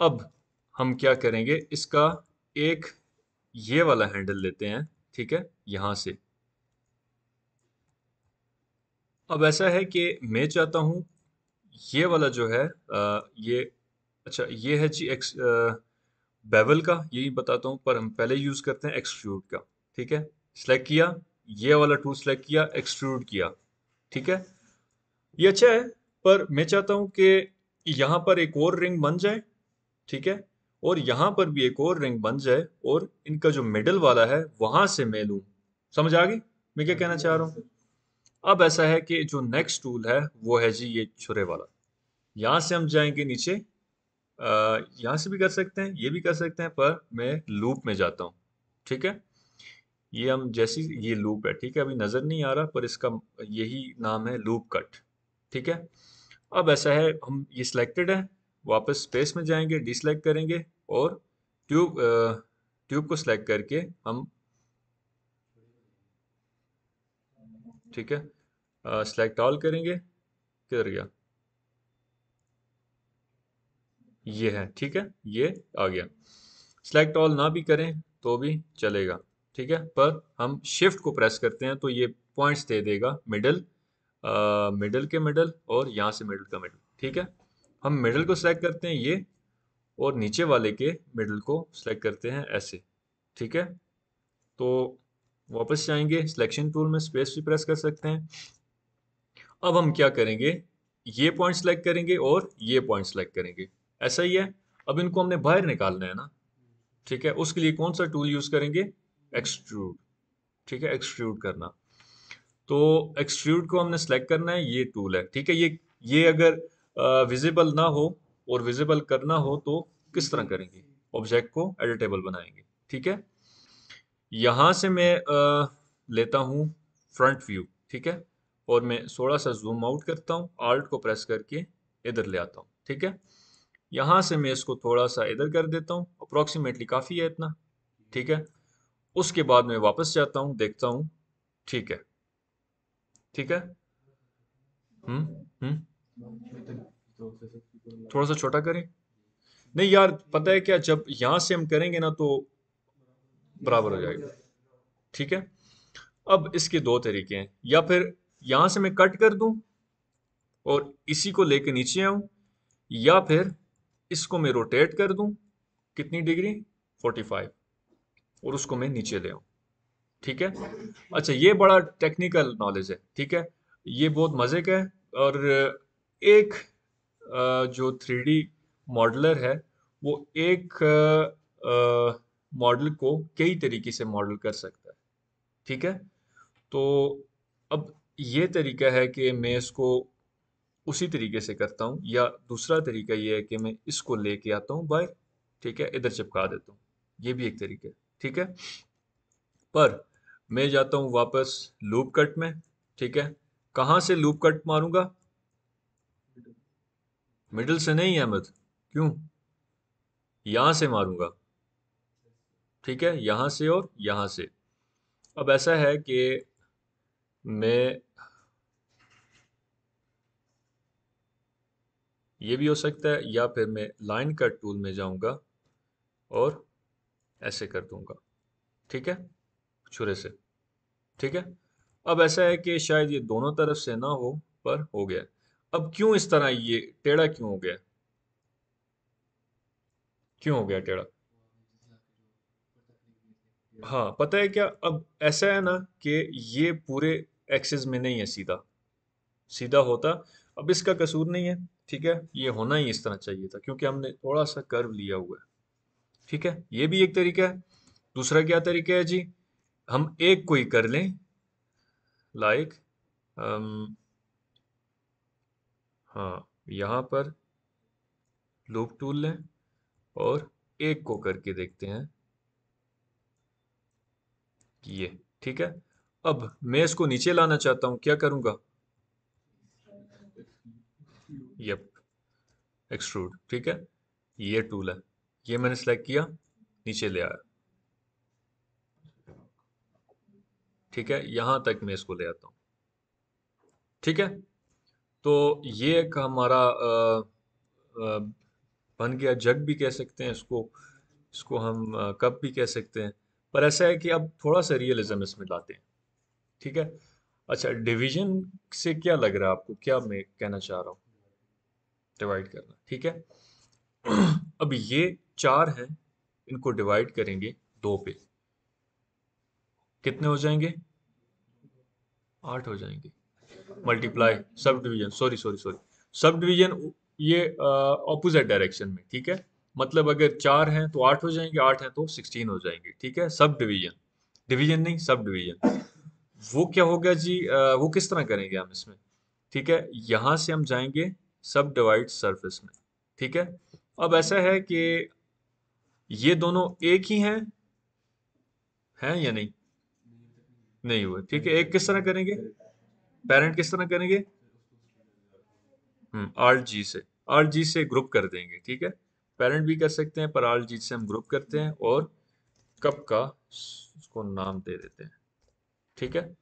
[SPEAKER 1] अब हम क्या करेंगे, इसका एक ये वाला हैंडल लेते हैं। ठीक है, यहां से। अब ऐसा है कि मैं चाहता हूं ये वाला जो है ये, अच्छा ये है जी एक्स बेवल का, यही बताता हूँ, पर हम पहले यूज करते हैं एक्सट्रूड का। ठीक है, सेलेक्ट किया, ये वाला टूल सेलेक्ट किया, एक्सट्रूड किया। ठीक है, ये अच्छा है, पर मैं चाहता हूं कि यहाँ पर एक और रिंग बन जाए। ठीक है, और यहाँ पर भी एक और रिंग बन जाए, और इनका जो मिडल वाला है वहां से मैं लूं। समझ आ गई मैं क्या कहना चाह रहा हूँ? अब ऐसा है कि जो नेक्स्ट टूल है वो है जी ये छुरे वाला। यहाँ से हम जाएंगे नीचे, यहाँ से भी कर सकते हैं, ये भी कर सकते हैं, पर मैं लूप में जाता हूँ। ठीक है, ये हम जैसी, ये लूप है। ठीक है, अभी नजर नहीं आ रहा पर इसका यही नाम है, लूप कट। ठीक है, अब ऐसा है, हम ये सिलेक्टेड है, वापस स्पेस में जाएंगे, डिसलेक्ट करेंगे और ट्यूब ट्यूब को सिलेक्ट करके हम, ठीक है, सिलेक्ट ऑल करेंगे। किधर गया, ये है। ठीक है, ये आ गया। सिलेक्ट ऑल ना भी करें तो भी चलेगा। ठीक है, पर हम शिफ्ट को प्रेस करते हैं तो ये पॉइंट्स दे देगा, मिडल, मिडल के मिडल और यहाँ से मिडल का मिडल। ठीक है, हम मिडल को सिलेक्ट करते हैं ये, और नीचे वाले के मिडल को सिलेक्ट करते हैं ऐसे। ठीक है, तो वापस जाएंगे, सिलेक्शन टूल में स्पेस भी प्रेस कर सकते हैं। अब हम क्या करेंगे, ये पॉइंट सेलेक्ट करेंगे और ये पॉइंट सेलेक्ट करेंगे, ऐसा ही है। अब इनको हमने बाहर निकालना है ना। ठीक है, उसके लिए कौन सा टूल यूज करेंगे, एक्सट्रूड। ठीक है, एक्सट्रूड करना। तो एक्सट्रूड को हमने सेलेक्ट करना है, ये टूल है, ठीक है। ये अगर विजिबल ना हो और विजिबल करना हो तो किस तरह करेंगे? ऑब्जेक्ट को एडिटेबल बनाएंगे, ठीक है। यहाँ से मैं लेता हूँ फ्रंट व्यू, ठीक है, और मैं थोड़ा सा जूम आउट करता हूँ, आल्ट को प्रेस करके इधर ले आता हूँ, ठीक है। यहाँ से मैं इसको थोड़ा सा इधर कर देता हूँ, अप्रोक्सीमेटली काफ़ी है इतना, ठीक है। उसके बाद मैं वापस जाता हूँ, देखता हूँ, ठीक है, ठीक है। हम्म। थोड़ा सा छोटा करें? नहीं यार, पता है क्या, जब यहाँ से हम करेंगे ना तो बराबर हो जाएगा, ठीक है। अब इसके दो तरीके हैं, या फिर यहाँ से मैं कट कर दूं और इसी को लेके नीचे आऊं, या फिर इसको मैं रोटेट कर दूं, कितनी डिग्री, 45, और उसको मैं नीचे ले आऊं, ठीक है। अच्छा, ये बड़ा टेक्निकल नॉलेज है, ठीक है, ये बहुत मजे का है। और एक जो 3D मॉडलर है वो एक मॉडल को कई तरीके से मॉडल कर सकता है, ठीक है। तो अब ये तरीका है कि मैं इसको उसी तरीके से करता हूँ, या दूसरा तरीका ये है कि मैं इसको लेके आता हूँ बाहर, ठीक है, इधर चिपका देता हूँ, ये भी एक तरीका है, ठीक है। पर मैं जाता हूँ वापस लूप कट में, ठीक है। कहाँ से लूप कट मारूंगा? मिडिल से नहीं अहमद, क्यों? यहाँ से मारूंगा, ठीक है, यहाँ से और यहाँ से। अब ऐसा है कि मैं, ये भी हो सकता है, या फिर मैं लाइन कट टूल में जाऊंगा और ऐसे कर दूंगा, ठीक है, छुरे से, ठीक है। अब ऐसा है कि शायद ये दोनों तरफ से ना हो, पर हो गया। अब क्यों इस तरह ये टेढ़ा क्यों हो गया? क्यों हो गया टेढ़ा? हाँ, पता है क्या, अब ऐसा है ना कि ये पूरे एक्सिस में नहीं है, सीधा सीधा होता, अब इसका कसूर नहीं है, ठीक है, ये होना ही इस तरह चाहिए था क्योंकि हमने थोड़ा सा कर्व लिया हुआ है, ठीक है। ये भी एक तरीका है। दूसरा क्या तरीका है जी? हम एक कोई कर लें, लाइक, हाँ, यहाँ पर लूप टूल लें और एक को करके देखते हैं, ये, ठीक है। अब मैं इसको नीचे लाना चाहता हूँ, क्या करूँगा? यप, एक्सट्रूड, ठीक है, ये टूल है, ये मैंने सेलेक्ट किया, नीचे ले आया, ठीक है, यहाँ तक मैं इसको ले आता हूँ, ठीक है। तो ये एक हमारा अ, बन गया, जग भी कह सकते हैं इसको, इसको हम कप भी कह सकते हैं। पर ऐसा है कि अब थोड़ा सा रियलिज्म इसमें लाते हैं, ठीक है। अच्छा, डिवीजन से क्या लग रहा है आपको, क्या मैं कहना चाह रहा हूँ? डिवाइड करना, ठीक है। अब ये चार हैं, इनको डिवाइड करेंगे दो पे, कितने हो जाएंगे? 8 हो जाएंगे। Multiply, sub division, sorry sorry sorry, sub division, ये ऑपोजिट डायरेक्शन में, ठीक है। मतलब अगर 4 हैं तो 8 हो जाएंगे, 8 हैं तो 16 हो जाएंगे, ठीक है। सब डिवीजन, डिवीजन नहीं, सब डिवीजन। वो क्या होगा जी, वो किस तरह करेंगे हम इसमें, ठीक है। यहाँ से हम जाएंगे सब डिवाइड सरफेस में, ठीक है। अब ऐसा है कि ये दोनों एक ही हैं या नहीं? नहीं हुए, ठीक है। एक किस तरह करेंगे, पेरेंट किस तरह करेंगे? आल्ट जी से, आल्ट जी से ग्रुप कर देंगे, ठीक है। पेरेंट भी कर सकते हैं, पर आल्ट जी से हम ग्रुप करते हैं और कप का इसको नाम दे देते हैं, ठीक है।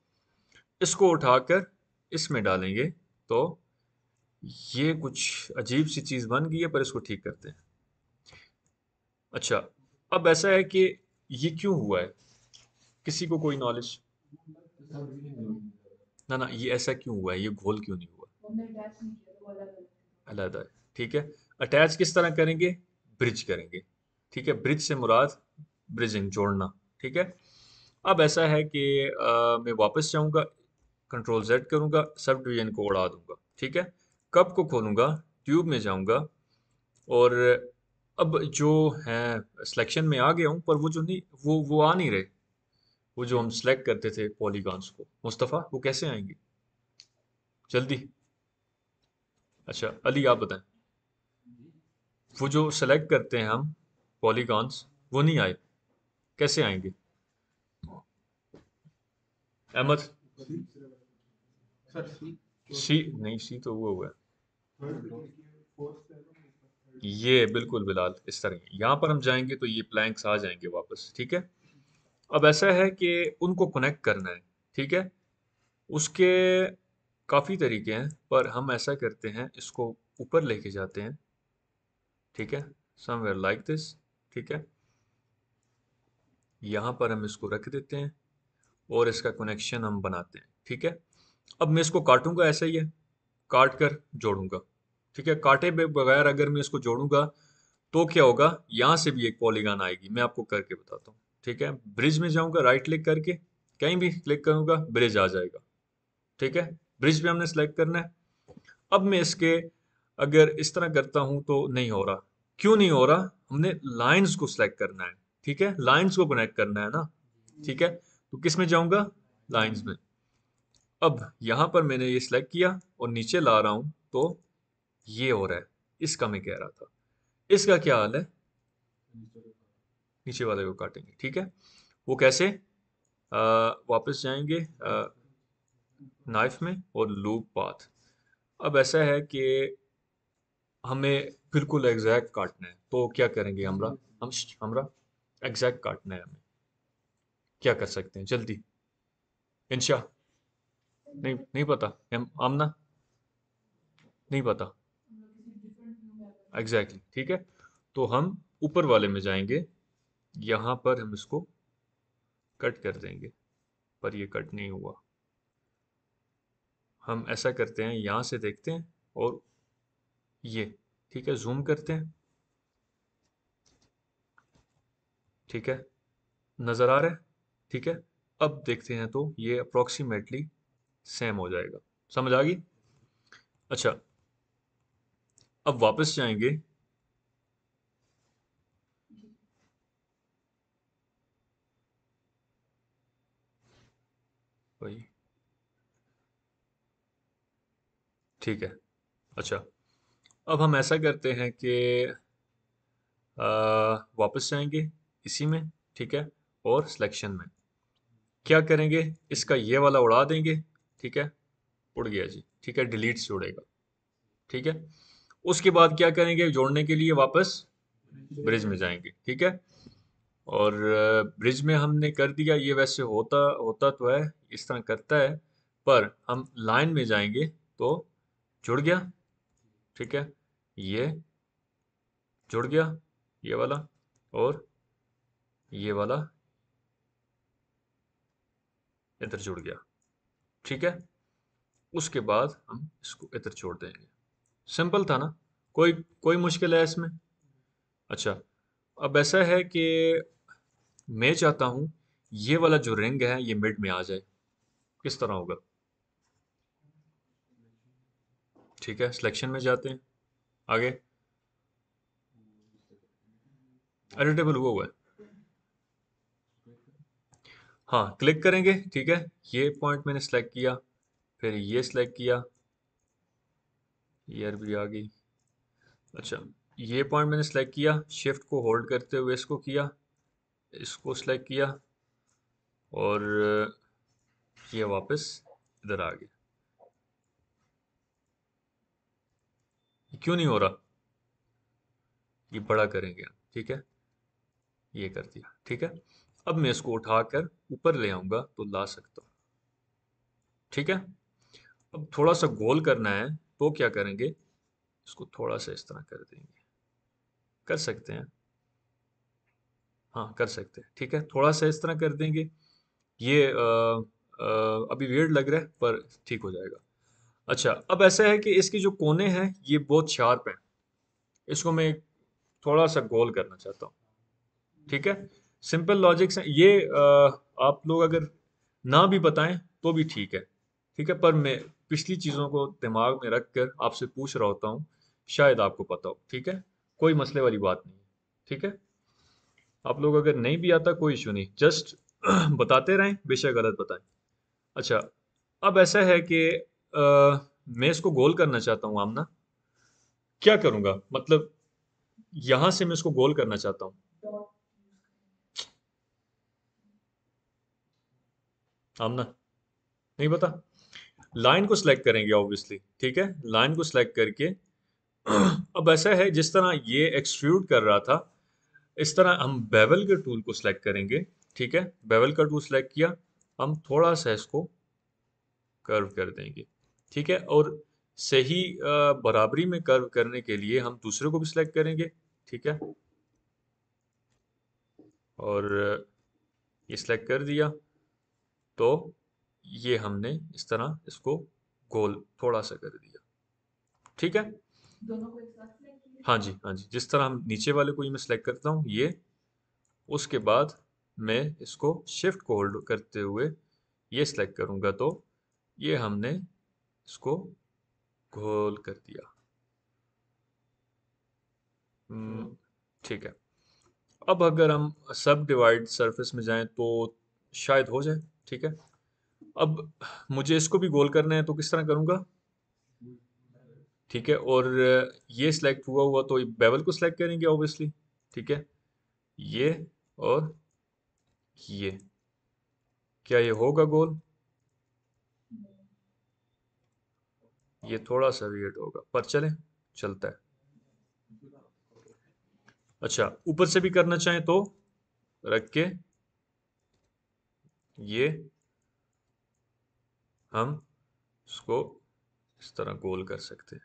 [SPEAKER 1] इसको उठाकर इसमें डालेंगे तो ये कुछ अजीब सी चीज बन गई है, पर इसको ठीक करते हैं। अच्छा, अब ऐसा है कि ये क्यों हुआ है, किसी को कोई नॉलेज? ना ना, ये ऐसा क्यों हुआ है, ये घोल क्यों नहीं हुआ? अलग है, ठीक है। अटैच किस तरह करेंगे? ब्रिज करेंगे, ठीक है। ब्रिज से मुराद ब्रिजिंग, जोड़ना, ठीक है। अब ऐसा है कि मैं वापस जाऊंगा, कंट्रोल जेड करूंगा, सब डिवीजन को उड़ा दूंगा, ठीक है। कप को खोलूंगा, ट्यूब में जाऊंगा, और अब जो है सिलेक्शन में आ गया हूं, पर वो जो नहीं, वो आ नहीं रहे, वो जो हम सेलेक्ट करते थे पॉलीगॉन्स को, मुस्तफ़ा वो कैसे आएंगे जल्दी? अच्छा अली आप बताएं। वो जो सेलेक्ट करते हैं हम पॉलीगॉन्स, वो नहीं आए, कैसे आएंगे? अहमद।
[SPEAKER 2] सी सर सी
[SPEAKER 1] सी नहीं, सी तो वो हुआ है। ये बिल्कुल बिलाल इस तरह यहाँ पर हम जाएंगे तो ये प्लैंक्स आ जाएंगे वापस, ठीक है। अब ऐसा है कि उनको कनेक्ट करना है, ठीक है। उसके काफ़ी तरीके हैं, पर हम ऐसा करते हैं इसको ऊपर लेके जाते हैं, ठीक है, समवेयर लाइक दिस, ठीक है। यहाँ पर हम इसको रख देते हैं और इसका कनेक्शन हम बनाते हैं, ठीक है। अब मैं इसको काटूंगा, ऐसा ही है, काट कर जोड़ूंगा, ठीक है। काटे बगैर अगर मैं इसको जोड़ूंगा तो क्या होगा, यहाँ से भी एक पॉलीगॉन आएगी, मैं आपको करके बताता हूँ, ठीक है। ब्रिज में जाऊंगा, राइट क्लिक करके कहीं भी क्लिक करूंगा, ब्रिज आ जाएगा, ठीक है। ब्रिज पे हमने सेलेक्ट करना है। अब मैं इसके अगर इस तरह करता हूं तो नहीं हो रहा, क्यों नहीं हो रहा? हमने लाइंस को सिलेक्ट करना है, ठीक है, लाइंस को कनेक्ट करना है ना, ठीक है। तो किस में जाऊंगा? लाइंस में। अब यहां पर मैंने ये सिलेक्ट किया और नीचे ला रहा हूं तो ये हो रहा है, इसका मैं कह रहा था। इसका क्या हाल है? नीचे वाले को काटेंगे, ठीक है। वो कैसे? वापस जाएंगे नाइफ में और लूप पाथ। अब ऐसा है कि हमें बिल्कुल एग्जैक्ट काटना है, तो क्या करेंगे हमरा एग्जैक्ट काटना है हमें। क्या कर सकते हैं जल्दी? इंशा नहीं, नहीं पता। आमना नहीं पता। एग्जैक्टली ठीक है। तो हम ऊपर वाले में जाएंगे, यहाँ पर हम इसको कट कर देंगे, पर ये कट नहीं हुआ। हम ऐसा करते हैं, यहाँ से देखते हैं और ये, ठीक है, जूम करते हैं, ठीक है, नज़र आ रहा है, ठीक है। अब देखते हैं तो ये अप्रोक्सीमेटली सेम हो जाएगा, समझ आ गई? अच्छा, अब वापस जाएंगे, वही, ठीक है। अच्छा, अब हम ऐसा करते हैं कि वापस जाएंगे इसी में, ठीक है, और सिलेक्शन में क्या करेंगे, इसका ये वाला उड़ा देंगे, ठीक है, उड़ गया जी, ठीक है, डिलीट से उड़ेगा, ठीक है। उसके बाद क्या करेंगे, जोड़ने के लिए वापस ब्रिज में जाएंगे, ठीक है। और ब्रिज में हमने कर दिया, ये वैसे होता होता तो है, इस तरह करता है, पर हम लाइन में जाएंगे तो जुड़ गया, ठीक है, ये जुड़ गया, ये वाला, और ये वाला इधर जुड़ गया, ठीक है। उसके बाद हम इसको इधर छोड़ देंगे। सिंपल था ना? कोई कोई मुश्किल है इसमें? अच्छा, अब ऐसा है कि मैं चाहता हूँ ये वाला जो रिंग है ये मिड में आ जाए, किस तरह होगा? ठीक है, सिलेक्शन में जाते हैं, आगे एडिटेबल हुआ है, हाँ क्लिक करेंगे, ठीक है। ये पॉइंट मैंने सेलेक्ट किया, फिर ये सिलेक्ट किया, ईयर भी आ गई। अच्छा, ये पॉइंट मैंने सेलेक्ट किया, शिफ्ट को होल्ड करते हुए इसको किया, इसको सिलेक्ट किया, और ये वापस इधर आ गया। ये क्यों नहीं हो रहा? ये बड़ा करेंगे हम, ठीक है, ये कर दिया, ठीक है। अब मैं इसको उठाकर ऊपर ले आऊंगा तो ला सकता हूँ, ठीक है। अब थोड़ा सा गोल करना है तो क्या करेंगे, इसको थोड़ा सा इस तरह कर देंगे, कर सकते हैं, हाँ कर सकते हैं, ठीक है, थोड़ा सा इस तरह कर देंगे। ये अभी वियर्ड लग रहा है पर ठीक हो जाएगा। अच्छा, अब ऐसा है कि इसके जो कोने हैं ये बहुत शार्प हैं, इसको मैं थोड़ा सा गोल करना चाहता हूँ, ठीक है। सिंपल लॉजिक से ये आप लोग अगर ना भी बताएं तो भी ठीक है, ठीक है, पर मैं पिछली चीज़ों को दिमाग में रख कर आपसे पूछ रहा होता हूँ, शायद आपको पता हो, ठीक है। कोई मसले वाली बात नहीं है, ठीक है। आप लोग अगर नहीं भी आता कोई इशू नहीं, जस्ट बताते रहें, बेशक गलत बताएं। अच्छा, अब ऐसा है कि मैं इसको गोल करना चाहता हूँ आमना। क्या करूँगा? मतलब यहाँ से मैं इसको गोल करना चाहता हूँ। आमना, नहीं पता? लाइन को सिलेक्ट करेंगे ऑब्वियसली, ठीक है? लाइन को सिलेक्ट करके अब ऐसा है, जिस तरह ये एक्सट्रूड कर रहा था, इस तरह हम बेवल के टूल को सिलेक्ट करेंगे, ठीक है? बेवल का टूल सिलेक्ट किया, हम थोड़ा सा इसको कर्व कर देंगे, ठीक है? और सही बराबरी में कर्व करने के लिए हम दूसरे को भी सिलेक्ट करेंगे, ठीक है? और ये सिलेक्ट कर दिया, तो ये हमने इस तरह इसको गोल थोड़ा सा कर दिया, ठीक है? हाँ जी, हाँ जी, जिस तरह हम नीचे वाले को ही मैं सिलेक्ट करता हूँ ये, उसके बाद मैं इसको शिफ्ट को होल्ड करते हुए ये सिलेक्ट करूँगा, तो ये हमने इसको गोल कर दिया। ठीक है। अब अगर हम सब डिवाइड सरफेस में जाएं तो शायद हो जाए, ठीक है? अब मुझे इसको भी गोल करना है, तो किस तरह करूँगा? ठीक है, और ये सिलेक्ट हुआ हुआ तो बेवल को सिलेक्ट करेंगे ऑब्वियसली, ठीक है? ये और ये, क्या ये होगा गोल? ये थोड़ा सा वियर्ड होगा, पर चले, चलता है। अच्छा, ऊपर से भी करना चाहें तो रख के ये हम इसको इस तरह गोल कर सकते हैं,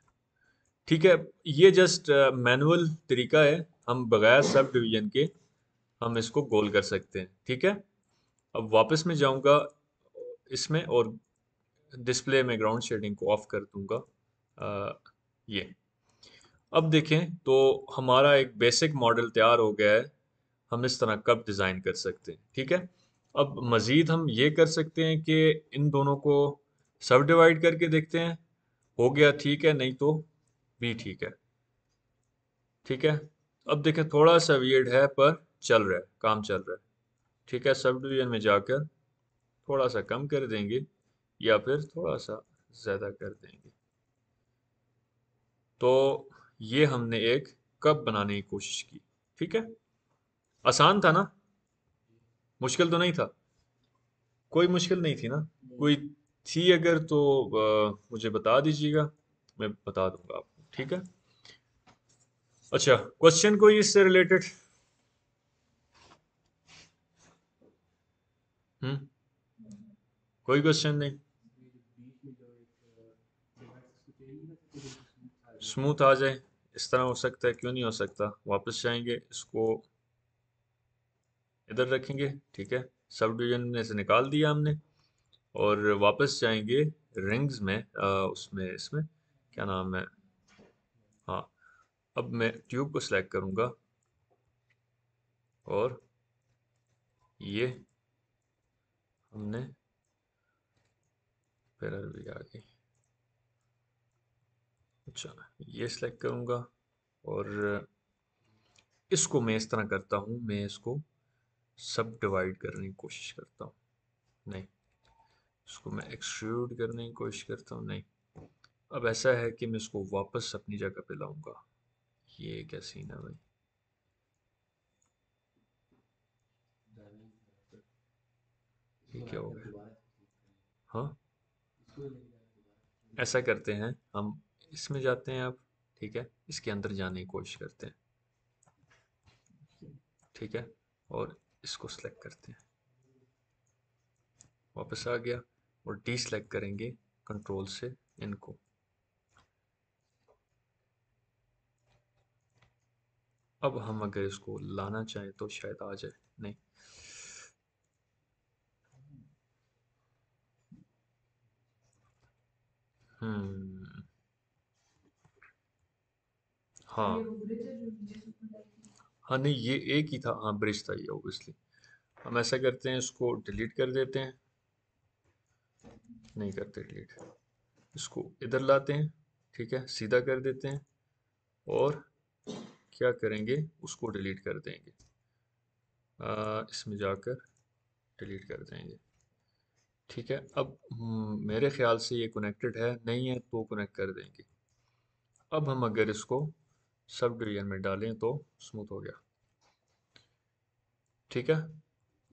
[SPEAKER 1] ठीक है? ये जस्ट मैनुअल तरीका है, हम बगैर सब डिवीजन के हम इसको गोल कर सकते हैं, ठीक है? अब वापस मैं जाऊंगा इसमें और डिस्प्ले में ग्राउंड शेडिंग को ऑफ कर दूंगा। ये अब देखें तो हमारा एक बेसिक मॉडल तैयार हो गया है। हम इस तरह कप डिज़ाइन कर सकते हैं, ठीक है? अब मज़ीद हम ये कर सकते हैं कि इन दोनों को सब डिवाइड करके देखते हैं, हो गया ठीक है, नहीं तो भी ठीक है, ठीक है? अब देखें, थोड़ा सा वियर्ड है पर चल रहा है, काम चल रहा है, ठीक है? सब डिवीजन में जाकर थोड़ा सा कम कर देंगे या फिर थोड़ा सा ज़्यादा कर देंगे, तो ये हमने एक कप बनाने की कोशिश की, ठीक है? आसान था ना? मुश्किल तो नहीं था? कोई मुश्किल नहीं थी ना? कोई थी अगर तो मुझे बता दीजिएगा, मैं बता दूंगा आपको, ठीक है? अच्छा, क्वेश्चन कोई इससे रिलेटेड? हम्म, कोई क्वेश्चन नहीं? स्मूथ आ जाए, इस तरह हो सकता है, क्यों नहीं हो सकता? वापस जाएंगे, इसको इधर रखेंगे, ठीक है? सब डिवीजन में से निकाल दिया हमने, और वापस जाएंगे रिंग्स में, उसमें इसमें क्या नाम है, हाँ, अब मैं ट्यूब को सिलेक्ट करूंगा और ये हमने फिर भी आ गई। अच्छा, ये सिलेक्ट करूंगा और इसको मैं इस तरह करता हूँ, मैं इसको सब डिवाइड करने की कोशिश करता हूँ, नहीं, इसको मैं एक्सट्रूड करने की कोशिश करता हूँ, नहीं। अब ऐसा है कि मैं इसको वापस अपनी जगह पे लाऊंगा। ये क्या सीन है भाई? ये क्या हो गया? हाँ, ऐसा करते हैं हम, इसमें जाते हैं अब, ठीक है? इसके अंदर जाने की कोशिश करते हैं, ठीक है? और इसको सिलेक्ट करते हैं, वापस आ गया, और डी सेलेक्ट करेंगे कंट्रोल से इनको। अब हम अगर इसको लाना चाहें तो शायद आ जाए, नहीं। हम्म, हाँ, हाँ, नहीं, ये एक ही था, हाँ, ब्रिज था ये ऑब्वियसली। हम ऐसा करते हैं, इसको डिलीट कर देते हैं, नहीं करते डिलीट, इसको इधर लाते हैं, ठीक है? सीधा कर देते हैं, और क्या करेंगे, उसको डिलीट कर देंगे, इसमें जाकर डिलीट कर देंगे। ठीक है, अब मेरे ख्याल से ये कनेक्टेड है, नहीं है तो कनेक्ट कर देंगे। अब हम अगर इसको सब डिवीजन में डालें तो स्मूथ हो गया। ठीक है।